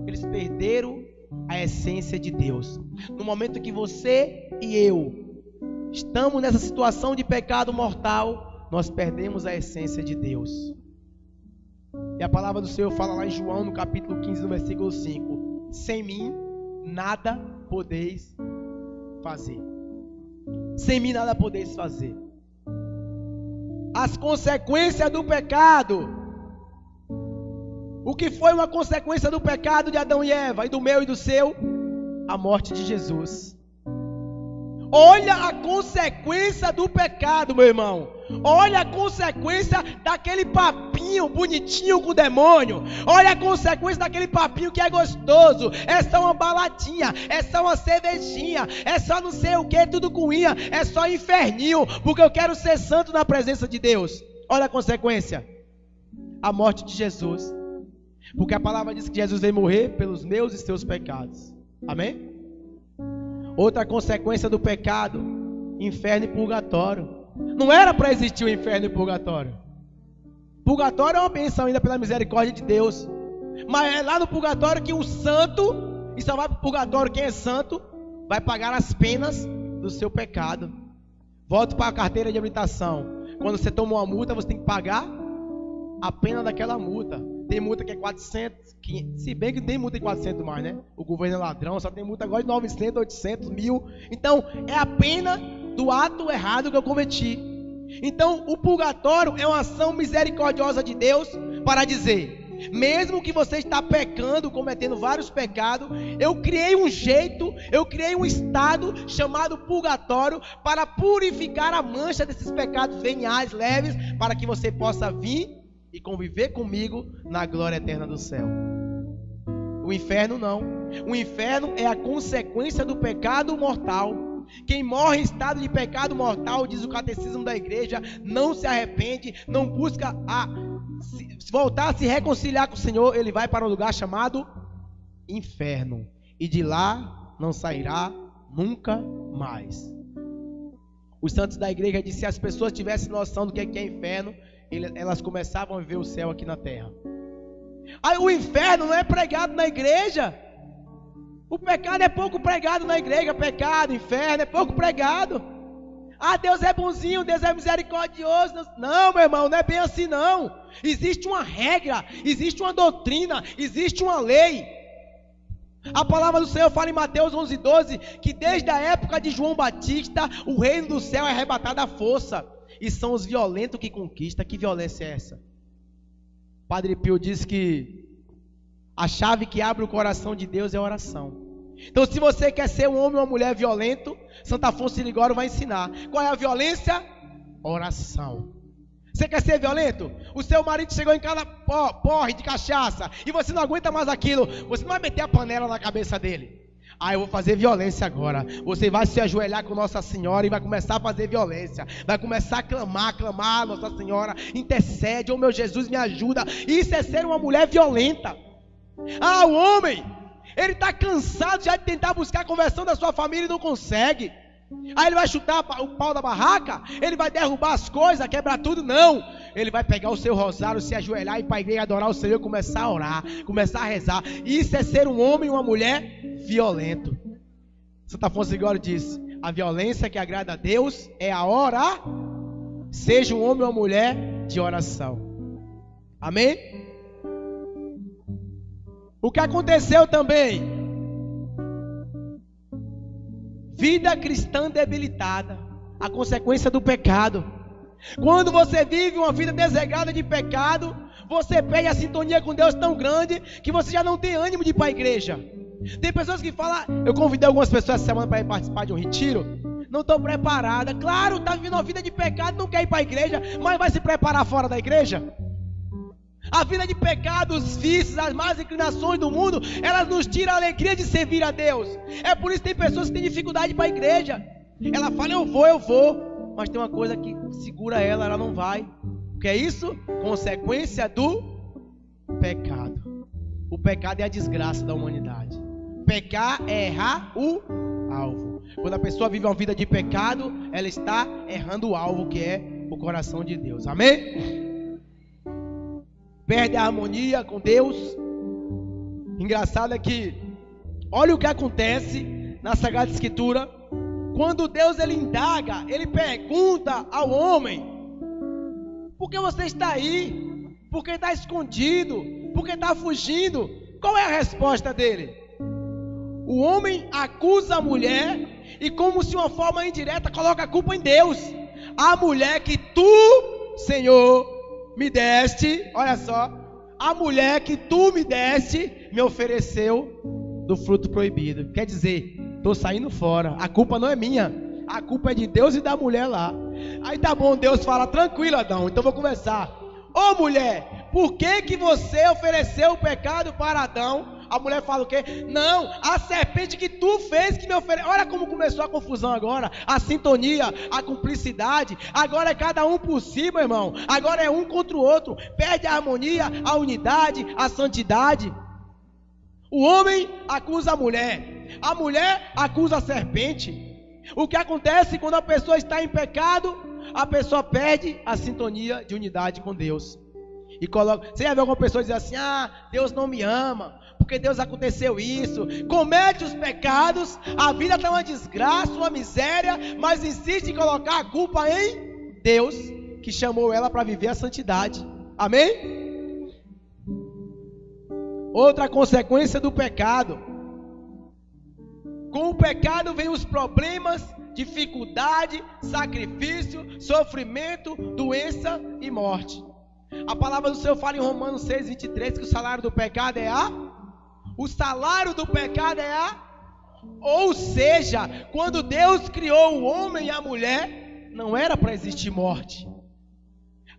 Speaker 2: eles perderam a essência de Deus. No momento em que você e eu estamos nessa situação de pecado mortal, nós perdemos a essência de Deus. E a palavra do Senhor fala lá em João, no capítulo 15, no versículo 5: sem mim nada podeis fazer. Sem mim nada podeis fazer. As consequências do pecado. O que foi uma consequência do pecado de Adão e Eva, e do meu e do seu? A morte de Jesus. Olha a consequência do pecado, meu irmão. Olha a consequência daquele papinho bonitinho com o demônio. Olha a consequência daquele papinho que é gostoso. É só uma baladinha, é só uma cervejinha, é só não sei o que, tudo com unha, é só inferninho, porque eu quero ser santo na presença de Deus. Olha a consequência: a morte de Jesus. Porque a palavra diz que Jesus veio morrer pelos meus e seus pecados. Amém? Outra consequência do pecado: inferno e purgatório. Não era para existir o inferno e o purgatório. Purgatório é uma bênção ainda pela misericórdia de Deus. Mas é lá no purgatório que o santo, e só vai para o purgatório quem é santo, vai pagar as penas do seu pecado. Volte para a carteira de habilitação. Quando você toma uma multa, você tem que pagar a pena daquela multa. Tem multa que é 400, 500, se bem que não tem multa de 400 mais, né? O governo é ladrão, só tem multa agora de 900, 800, 1000. Então, é a pena do ato errado que eu cometi. Então, o purgatório é uma ação misericordiosa de Deus para dizer: mesmo que você está pecando, cometendo vários pecados, eu criei um jeito, eu criei um estado chamado purgatório para purificar a mancha desses pecados veniais, leves, para que você possa vir e conviver comigo na glória eterna do céu. O inferno não. O inferno é a consequência do pecado mortal. Quem morre em estado de pecado mortal, diz o catecismo da igreja, não se arrepende, não busca voltar a se reconciliar com o Senhor, ele vai para um lugar chamado inferno, e de lá não sairá nunca mais. Os santos da igreja dizem: se as pessoas tivessem noção do que é inferno, elas começavam a viver o céu aqui na terra. Aí o inferno não é pregado na igreja. O pecado é pouco pregado na igreja. Pecado, inferno é pouco pregado. Ah, Deus é bonzinho, Deus é misericordioso. Não, meu irmão, não é bem assim não. Existe uma regra, existe uma doutrina, existe uma lei. A palavra do Senhor fala em Mateus 11:12 que desde a época de João Batista o reino do céu é arrebatado à força, e são os violentos que conquistam. Que violência é essa? Padre Pio diz que a chave que abre o coração de Deus é a oração. Então, se você quer ser um homem ou uma mulher violento, Santo Afonso de Ligório vai ensinar. Qual é a violência? Oração. Você quer ser violento? O seu marido chegou em casa, porre de cachaça, e você não aguenta mais aquilo. Você não vai meter a panela na cabeça dele. Ah, eu vou fazer violência agora. Você vai se ajoelhar com Nossa Senhora e vai começar a fazer violência. Vai começar a clamar, Nossa Senhora, intercede, oh meu Jesus, me ajuda. Isso é ser uma mulher violenta. Ah, o homem, ele está cansado já de tentar buscar a conversão da sua família e não consegue. Aí ele vai chutar o pau da barraca, ele vai derrubar as coisas, quebrar tudo. Não, ele vai pegar o seu rosário, se ajoelhar e ir para a igreja adorar o Senhor, começar a orar, começar a rezar. Isso é ser um homem e uma mulher violento. Santo Afonso de Ligório diz: a violência que agrada a Deus é a oração. Seja um homem ou uma mulher de oração. Amém? O que aconteceu também? Vida cristã debilitada, a consequência do pecado. Quando você vive uma vida desregrada de pecado, você perde a sintonia com Deus tão grande que você já não tem ânimo de ir para a igreja. Tem pessoas que falam, eu convidei algumas pessoas essa semana para ir participar de um retiro. não estou preparada. Claro, está vivendo uma vida de pecado, não quer ir para a igreja, mas vai se preparar fora da igreja? A vida de pecado, os vícios, as más inclinações do mundo, elas nos tiram a alegria de servir a Deus. É por isso que tem pessoas que têm dificuldade de ir para a igreja. Ela fala, eu vou, mas tem uma coisa que segura ela não vai. O que é isso? Consequência do pecado. O pecado é a desgraça da humanidade. Pecar é errar o alvo. Quando a pessoa vive uma vida de pecado, ela está errando o alvo, que é o coração de Deus. Amém? Perde a harmonia com Deus. Engraçado é que, olha o que acontece na Sagrada Escritura. Quando Deus ele indaga, ele pergunta ao homem: por que você está aí? Por que está escondido? Por que está fugindo? Qual é a resposta dele? O homem acusa a mulher e, como se uma forma indireta, coloca a culpa em Deus. A mulher que tu, Senhor, me deste, olha só, a mulher que tu me deste me ofereceu do fruto proibido. Quer dizer, estou saindo fora, a culpa não é minha, a culpa é de Deus e da mulher lá. Aí tá bom, Deus fala, tranquilo Adão, então vou conversar. Ô mulher, por que você ofereceu o pecado para Adão? A mulher fala o quê? Não, a serpente que tu fez que me ofereceu. Olha como começou a confusão agora, a sintonia, a cumplicidade. Agora é cada um por si, meu irmão. Agora é um contra o outro. Perde a harmonia, a unidade, a santidade. O homem acusa a mulher acusa a serpente. O que acontece quando a pessoa está em pecado? A pessoa perde a sintonia de unidade com Deus. E coloca, você já viu alguma pessoa dizer assim: ah, Deus não me ama, porque Deus aconteceu isso. Comete os pecados, a vida está uma desgraça, uma miséria, mas insiste em colocar a culpa em Deus, que chamou ela para viver a santidade. Amém? Outra consequência do pecado: com o pecado vem os problemas, dificuldade, sacrifício, sofrimento, doença e morte. A palavra do Senhor fala em Romanos 6:23 que o salário do pecado é o salário do pecado é ou seja, quando Deus criou o homem e a mulher, não era para existir morte.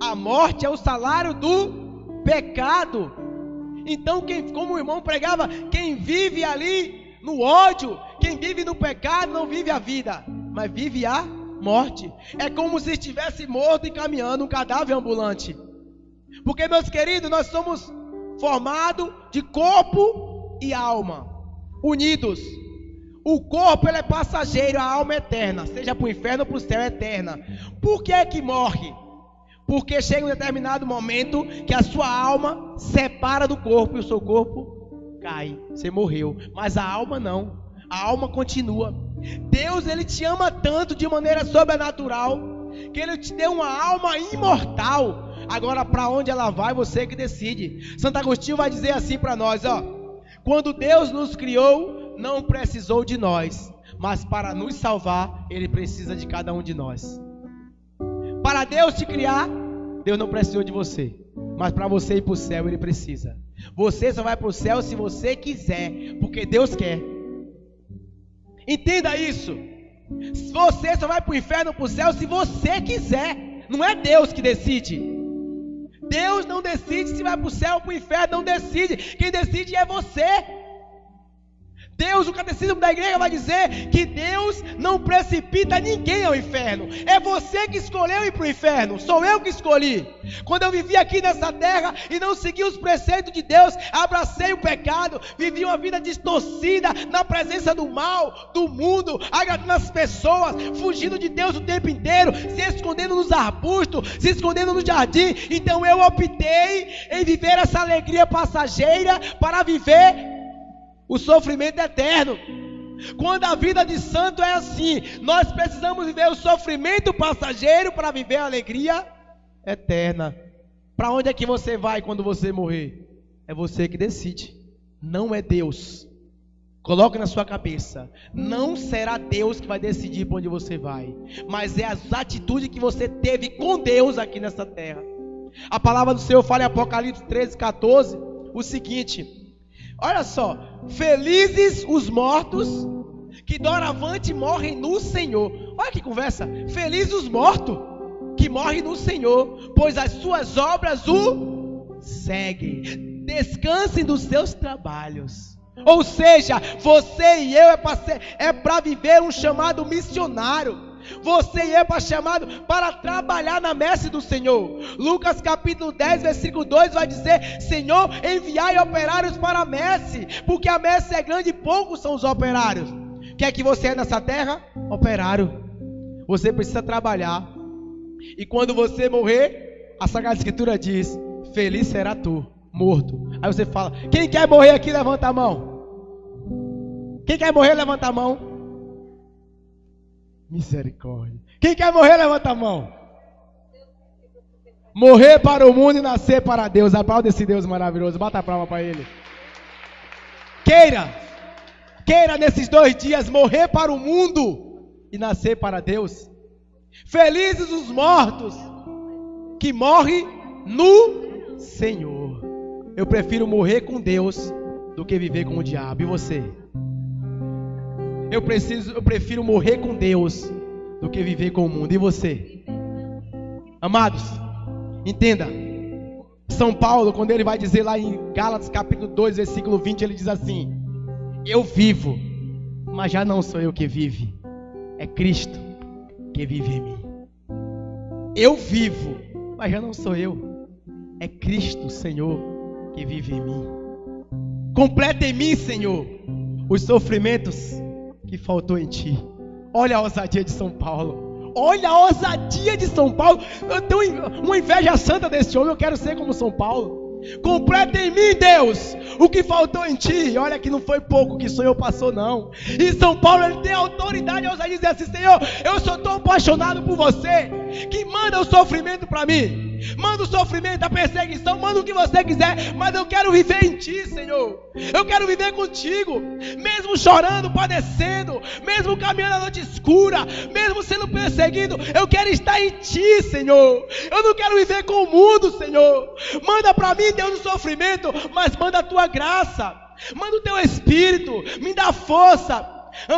Speaker 2: A morte é o salário do pecado. Então, como o irmão pregava, quem vive ali no ódio, quem vive no pecado não vive a vida, mas vive a morte. É como se estivesse morto e caminhando, um cadáver ambulante. Porque, meus queridos, nós somos formados de corpo e alma, unidos. O corpo ele é passageiro, a alma é eterna, seja para o inferno ou para o céu, é eterna. Por que é que morre? Porque chega um determinado momento que a sua alma separa do corpo e o seu corpo cai. Você morreu, mas a alma não. A alma continua. Deus ele te ama tanto de maneira sobrenatural que ele te deu uma alma imortal. Agora para onde ela vai, você que decide. Santo Agostinho vai dizer assim para nós, ó: quando Deus nos criou, não precisou de nós, mas para nos salvar, Ele precisa de cada um de nós. Para Deus te criar, Deus não precisou de você, mas para você ir para o céu, Ele precisa. Você só vai para o céu se você quiser, porque Deus quer. Entenda isso. Você só vai para o inferno ou para o céu se você quiser. Não é Deus que decide. Deus não decide se vai para o céu ou para o inferno, não decide. Quem decide é você. Deus, o catecismo da igreja vai dizer que Deus não precipita ninguém ao inferno. É você que escolheu ir para o inferno, sou eu que escolhi. Quando eu vivi aqui nessa terra e não segui os preceitos de Deus, abracei o pecado, vivi uma vida distorcida na presença do mal, do mundo, agradando as pessoas, fugindo de Deus o tempo inteiro, se escondendo nos arbustos, se escondendo no jardim. Então eu optei em viver essa alegria passageira para viver o sofrimento eterno. Quando a vida de santo é assim, nós precisamos viver o sofrimento passageiro para viver a alegria eterna. Para onde é que você vai quando você morrer? É você que decide, não é Deus. Coloque na sua cabeça, não será Deus que vai decidir para onde você vai, mas é as atitudes que você teve com Deus aqui nessa terra. A palavra do Senhor fala em Apocalipse 13:14 o seguinte: olha só, felizes os mortos que doravante morrem no Senhor. Olha que conversa. Felizes os mortos que morrem no Senhor, pois as suas obras o seguem. Descansem dos seus trabalhos. Ou seja, você e eu é para viver um chamado missionário. Você e eu é chamado para trabalhar na messe do Senhor. Lucas capítulo 10, versículo 2 vai dizer: Senhor, enviai operários para a messe, porque a messe é grande e poucos são os operários. O que é que você é nessa terra? Operário. Você precisa trabalhar. E quando você morrer, a Sagrada Escritura diz: feliz será tu, morto. Aí você fala: quem quer morrer aqui, levanta a mão. Quem quer morrer, levanta a mão. Misericórdia. Quem quer morrer, levanta a mão. Morrer para o mundo e nascer para Deus. Aplauda esse Deus maravilhoso. Bata a palma para Ele. Queira nesses 2 dias morrer para o mundo e nascer para Deus. Felizes os mortos que morrem no Senhor. Eu prefiro morrer com Deus do que viver com o diabo. E você? Eu prefiro morrer com Deus do que viver com o mundo. E você? Amados, entenda. São Paulo, quando ele vai dizer lá em Gálatas capítulo 2, versículo 20, ele diz assim: eu vivo, mas já não sou eu que vive, é Cristo que vive em mim. Eu vivo, mas já não sou eu, é Cristo, Senhor, que vive em mim. Completa em mim, Senhor, os sofrimentos que faltou em ti. Olha a ousadia de São Paulo. Olha a ousadia de São Paulo. Eu tenho uma inveja santa desse homem. Eu quero ser como São Paulo. Completa em mim, Deus, o que faltou em ti. Olha que não foi pouco que o Senhor passou, não. E São Paulo, ele tem autoridade a dizer assim: Senhor, eu sou tão apaixonado por você, que manda o sofrimento para mim. Manda o sofrimento, a perseguição, manda o que você quiser, mas eu quero viver em ti, Senhor. Eu quero viver contigo, mesmo chorando, padecendo, mesmo caminhando na noite escura, mesmo sendo perseguido, eu quero estar em ti, Senhor. Eu não quero viver com o mundo, Senhor. Manda para mim, Deus, o sofrimento, mas manda a tua graça, manda o teu Espírito, me dá força.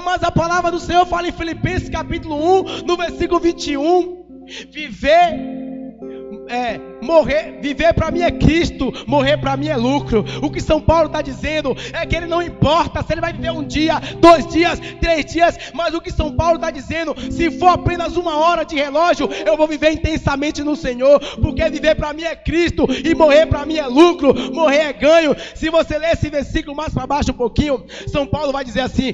Speaker 2: Mas a palavra do Senhor fala em Filipenses capítulo 1, no versículo 21, viver para mim é Cristo, morrer para mim é lucro. O que São Paulo está dizendo é que ele não importa se ele vai viver 1 dia, 2 dias, 3 dias, mas o que São Paulo está dizendo: se for apenas 1 hora de relógio, eu vou viver intensamente no Senhor, porque viver para mim é Cristo e morrer para mim é lucro, morrer é ganho. Se você ler esse versículo mais para baixo um pouquinho, São Paulo vai dizer assim,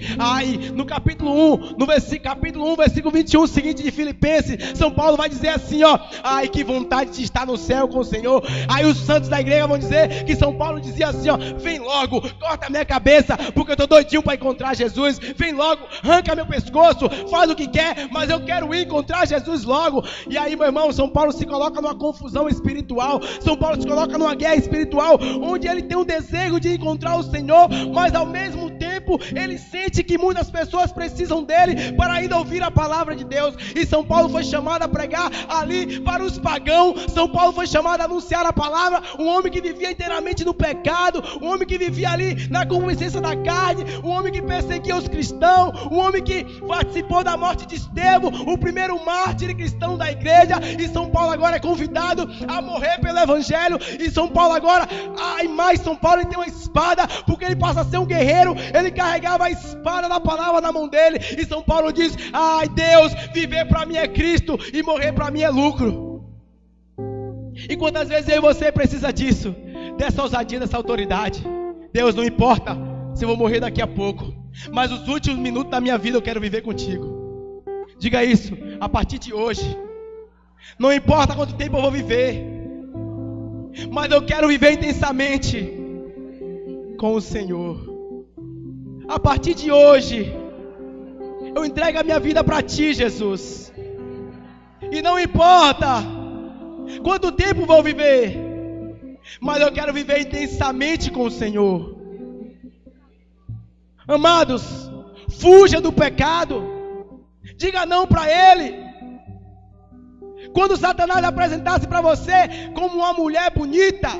Speaker 2: no capítulo 1, capítulo 1, versículo 21, seguinte de Filipenses, São Paulo vai dizer assim, ai, que vontade de estar no céu com o Senhor. Aí os santos da igreja vão dizer que São Paulo dizia assim, vem logo, corta a minha cabeça, porque eu estou doidinho para encontrar Jesus. Vem logo, arranca meu pescoço, faz o que quer, mas eu quero ir encontrar Jesus logo. E aí, meu irmão, São Paulo se coloca numa confusão espiritual. São Paulo se coloca numa guerra espiritual, onde ele tem um desejo de encontrar o Senhor, mas ao mesmo tempo ele sente que muitas pessoas precisam dele para ainda ouvir a palavra de Deus. E São Paulo foi chamado a pregar ali para os pagãos. São Paulo foi chamado a anunciar a palavra. Um homem que vivia inteiramente no pecado, um homem que vivia ali na concupiscência da carne, um homem que perseguia os cristãos, um homem que participou da morte de Estevão, o primeiro mártir cristão da igreja. E São Paulo agora é convidado a morrer pelo evangelho. E São Paulo agora, São Paulo ele tem uma espada, porque ele passa a ser um guerreiro. Ele carregava a espada da palavra na mão dele. E São Paulo diz, ai Deus, viver para mim é Cristo e morrer para mim é lucro. E quantas vezes eu e você precisa disso, dessa ousadia, dessa autoridade? Deus, não importa se eu vou morrer daqui a pouco, mas os últimos minutos da minha vida eu quero viver contigo. Diga isso a partir de hoje. Não importa quanto tempo eu vou viver, mas eu quero viver intensamente com o Senhor. A partir de hoje eu entrego a minha vida para ti, Jesus. E não importa quanto tempo vou viver, mas eu quero viver intensamente com o Senhor. Amados, fuja do pecado. Diga não para ele. Quando Satanás apresentasse para você como uma mulher bonita,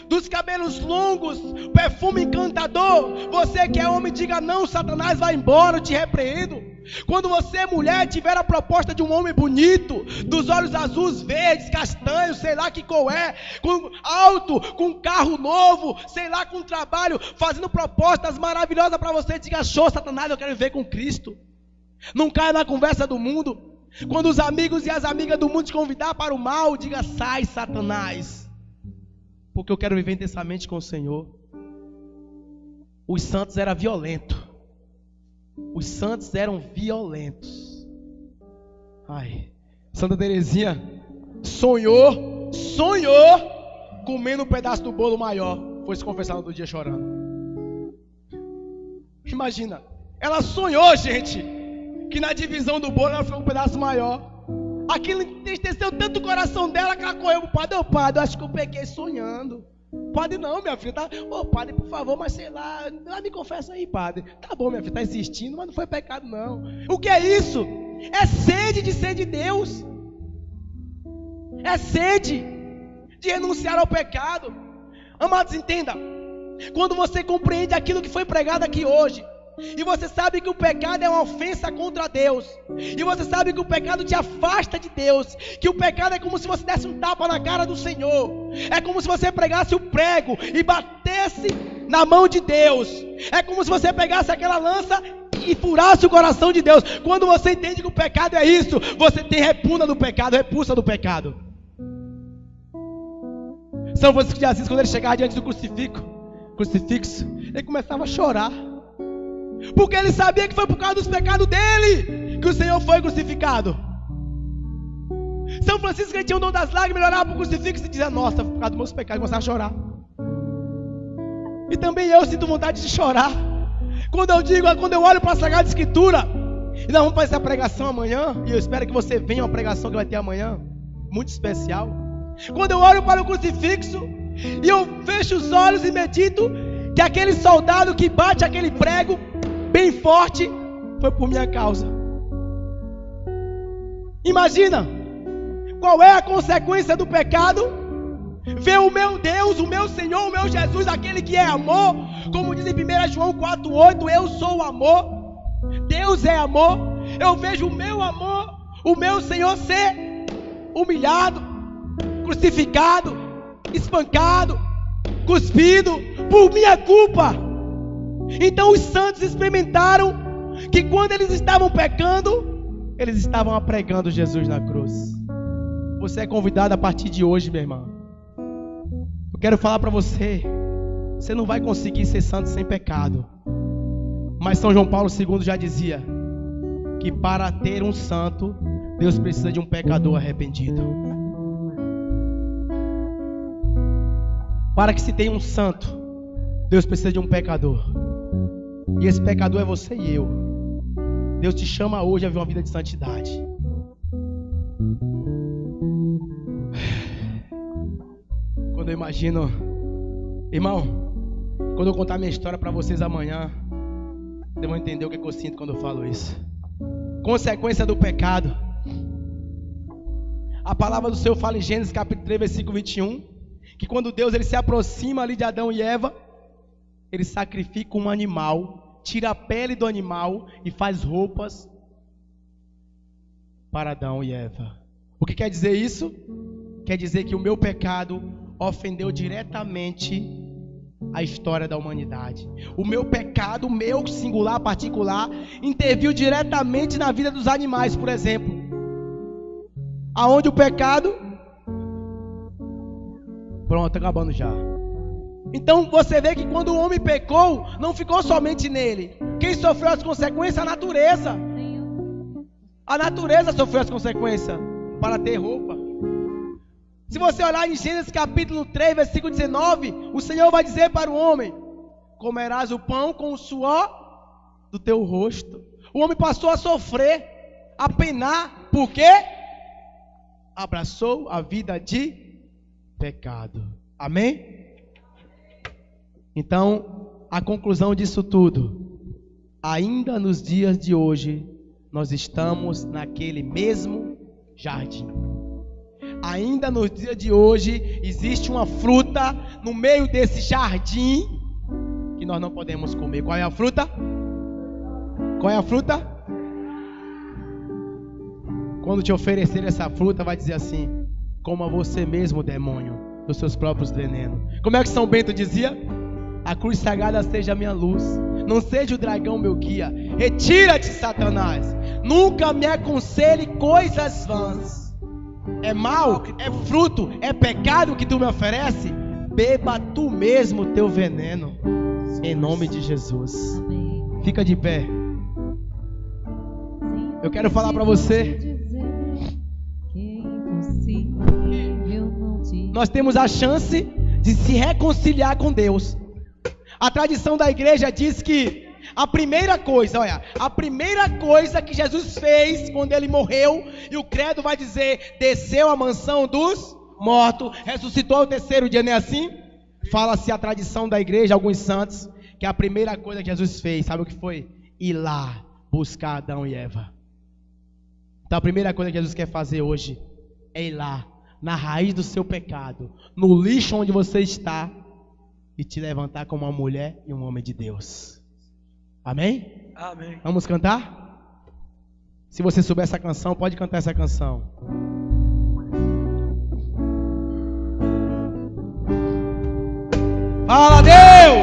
Speaker 2: dos cabelos longos, perfume encantador. Você que é homem, diga não, Satanás, vai embora, eu te repreendo. Quando você, mulher, tiver a proposta de um homem bonito, dos olhos azuis, verdes, castanhos, sei lá que cor é, com alto, com carro novo, sei lá, com trabalho, fazendo propostas maravilhosas para você, diga show, Satanás, eu quero viver com Cristo. Não caia na conversa do mundo. Quando os amigos e as amigas do mundo te convidar para o mal, diga sai, Satanás, porque eu quero viver intensamente com o Senhor. Os santos eram violentos. Os santos eram violentos. Ai, Santa Teresinha sonhou comendo um pedaço do bolo maior. Foi se confessar no outro dia chorando. Imagina, ela sonhou, gente, que na divisão do bolo ela foi um pedaço maior. Aquilo entristeceu tanto o coração dela que ela correu pro padre. Ô padre, eu acho que eu peguei sonhando. Padre não, minha filha, tá? Ô padre, por favor, mas sei lá, me confessa aí, padre. Tá bom, minha filha, tá insistindo, mas não foi pecado não. O que é isso? É sede de ser de Deus. É sede de renunciar ao pecado. Amados, entenda. Quando você compreende aquilo que foi pregado aqui hoje, e você sabe que o pecado é uma ofensa contra Deus, e você sabe que o pecado te afasta de Deus, que o pecado é como se você desse um tapa na cara do Senhor, é como se você pregasse o prego e batesse na mão de Deus, é como se você pegasse aquela lança e furasse o coração de Deus. Quando você entende que o pecado é isso, você tem repulsa do pecado. São Francisco de Assis, quando ele chegava diante do crucifixo, ele começava a chorar, porque ele sabia que foi por causa dos pecados dele que o Senhor foi crucificado. São Francisco, ele tinha o dom das lágrimas, ele olhava para o crucifixo e dizia: nossa, por causa dos meus pecados, começava a chorar. E também eu sinto vontade de chorar quando eu olho para a Sagrada Escritura. E nós vamos fazer essa pregação amanhã, e eu espero que você venha a uma pregação que vai ter amanhã, muito especial. Quando eu olho para o crucifixo e eu fecho os olhos e medito que aquele soldado que bate aquele prego bem forte foi por minha causa. Imagina qual é a consequência do pecado. Ver o meu Deus, o meu Senhor, o meu Jesus, aquele que é amor, como diz em 1 João 4,8, eu sou o amor, Deus é amor. Eu vejo o meu amor, o meu Senhor ser humilhado, crucificado, espancado, cuspido por minha culpa. Então os santos experimentaram que quando eles estavam pecando, eles estavam pregando Jesus na cruz. Você é convidado a partir de hoje, meu irmão. Eu quero falar para você, você não vai conseguir ser santo sem pecado. Mas São João Paulo II já dizia que para ter um santo, Deus precisa de um pecador arrependido. Para que se tenha um santo, Deus precisa de um pecador. E esse pecador é você e eu. Deus te chama hoje a viver uma vida de santidade. Quando eu imagino, irmão, quando eu contar minha história para vocês amanhã, vocês vão entender o que eu sinto quando eu falo isso. Consequência do pecado. A palavra do Senhor fala em Gênesis capítulo 3, versículo 21, que quando Deus ele se aproxima ali de Adão e Eva, ele sacrifica um animal, tira a pele do animal e faz roupas para Adão e Eva. O que quer dizer isso? Quer dizer que o meu pecado ofendeu diretamente a história da humanidade. O meu pecado, meu singular, particular, interviu diretamente na vida dos animais, por exemplo. Aonde o pecado... Pronto, acabando já. Então você vê que quando o homem pecou, não ficou somente nele. Quem sofreu as consequências? A natureza. A natureza sofreu as consequências para ter roupa. Se você olhar em Gênesis capítulo 3, versículo 19, o Senhor vai dizer para o homem: comerás o pão com o suor do teu rosto. O homem passou a sofrer, a penar, porque abraçou a vida de pecado. Amém? Então, a conclusão disso tudo, ainda nos dias de hoje, nós estamos naquele mesmo jardim. ainda nos dias de hoje, existe uma fruta no meio desse jardim que nós não podemos comer. Qual é a fruta? Qual é a fruta? Quando te oferecer essa fruta, vai dizer assim: coma você mesmo, demônio, dos seus próprios venenos. Como é que São Bento dizia? A cruz sagrada seja a minha luz, não seja o dragão meu guia. Retira-te, Satanás, nunca me aconselhe coisas vãs. É mal, é fruto, é pecado que tu me oferece. Beba tu mesmo o teu veneno, em nome de Jesus. Fica de pé. Eu quero falar para você. Nós temos a chance de se reconciliar com Deus. A tradição da igreja diz que a primeira coisa que Jesus fez quando ele morreu, e o credo vai dizer, desceu à mansão dos mortos, ressuscitou ao terceiro dia, não é assim? Fala-se a tradição da igreja, alguns santos, que a primeira coisa que Jesus fez, sabe o que foi? Ir lá buscar Adão e Eva. Então a primeira coisa que Jesus quer fazer hoje é ir lá, na raiz do seu pecado, no lixo onde você está, e te levantar como uma mulher e um homem de Deus. Amém?
Speaker 3: Amém.
Speaker 2: Vamos cantar? Se você souber essa canção, pode cantar essa canção. Fala, Deus!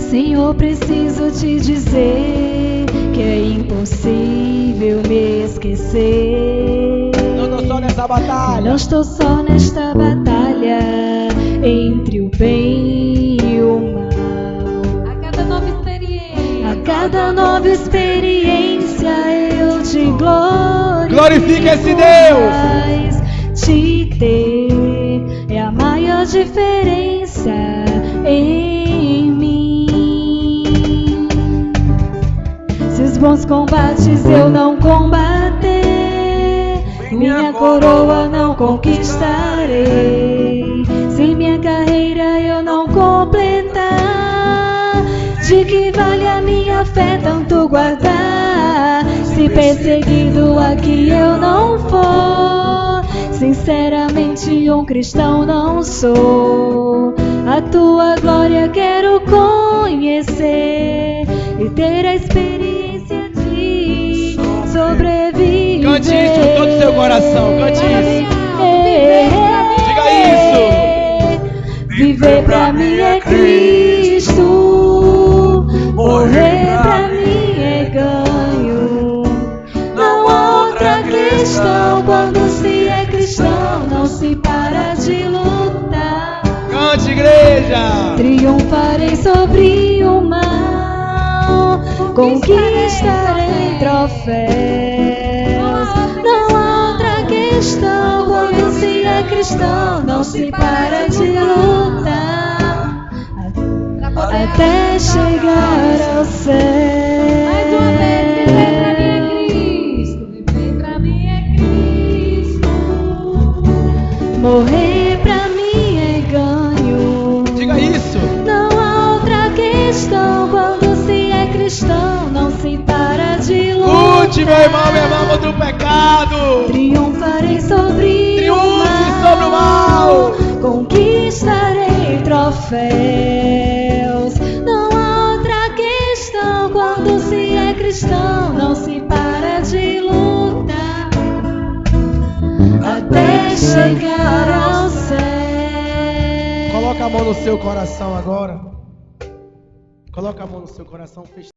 Speaker 4: Senhor, preciso te dizer que é impossível me esquecer.
Speaker 2: Não estou só nessa batalha.
Speaker 4: Não estou só nesta batalha entre o bem e o mal. A cada nova experiência eu te glorifico.
Speaker 2: Glorifica esse Deus.
Speaker 4: Te ter é a maior diferença em mim. Se os bons combates eu não combater, minha coroa não conquistarei. Se minha carreira eu não completar, de que vale a minha fé tanto guardar? Se perseguido aqui eu não for, sinceramente um cristão não sou. A tua glória quero conhecer e ter a experiência de sobreviver.
Speaker 2: Cante isso com todo o seu coração, cante isso. Diga isso.
Speaker 4: Viver pra mim é Cristo, morrer pra mim é ganho. Não há outra questão, quando se é cristão não se para de lutar.
Speaker 2: Cante, igreja.
Speaker 4: Triunfarei sobre o mal, conquistarei troféus. Não há outra questão, quando se é cristão não se para de lutar, até chegar ao céu. Mais uma vez, viver pra mim é Cristo, morrer pra mim é ganho.
Speaker 2: Diga isso.
Speaker 4: Não há outra questão, quando se é cristão não se para de lutar.
Speaker 2: Lute, meu irmão, minha irmã, contra o pecado.
Speaker 4: Triunfarei sobre
Speaker 2: Triunfe sobre o mal.
Speaker 4: Conquistarei troféus. Não há outra questão, quando se é cristão não se para de lutar, até chegar ao céu.
Speaker 2: Coloca a mão no seu coração agora. Coloca a mão no seu coração, fecha.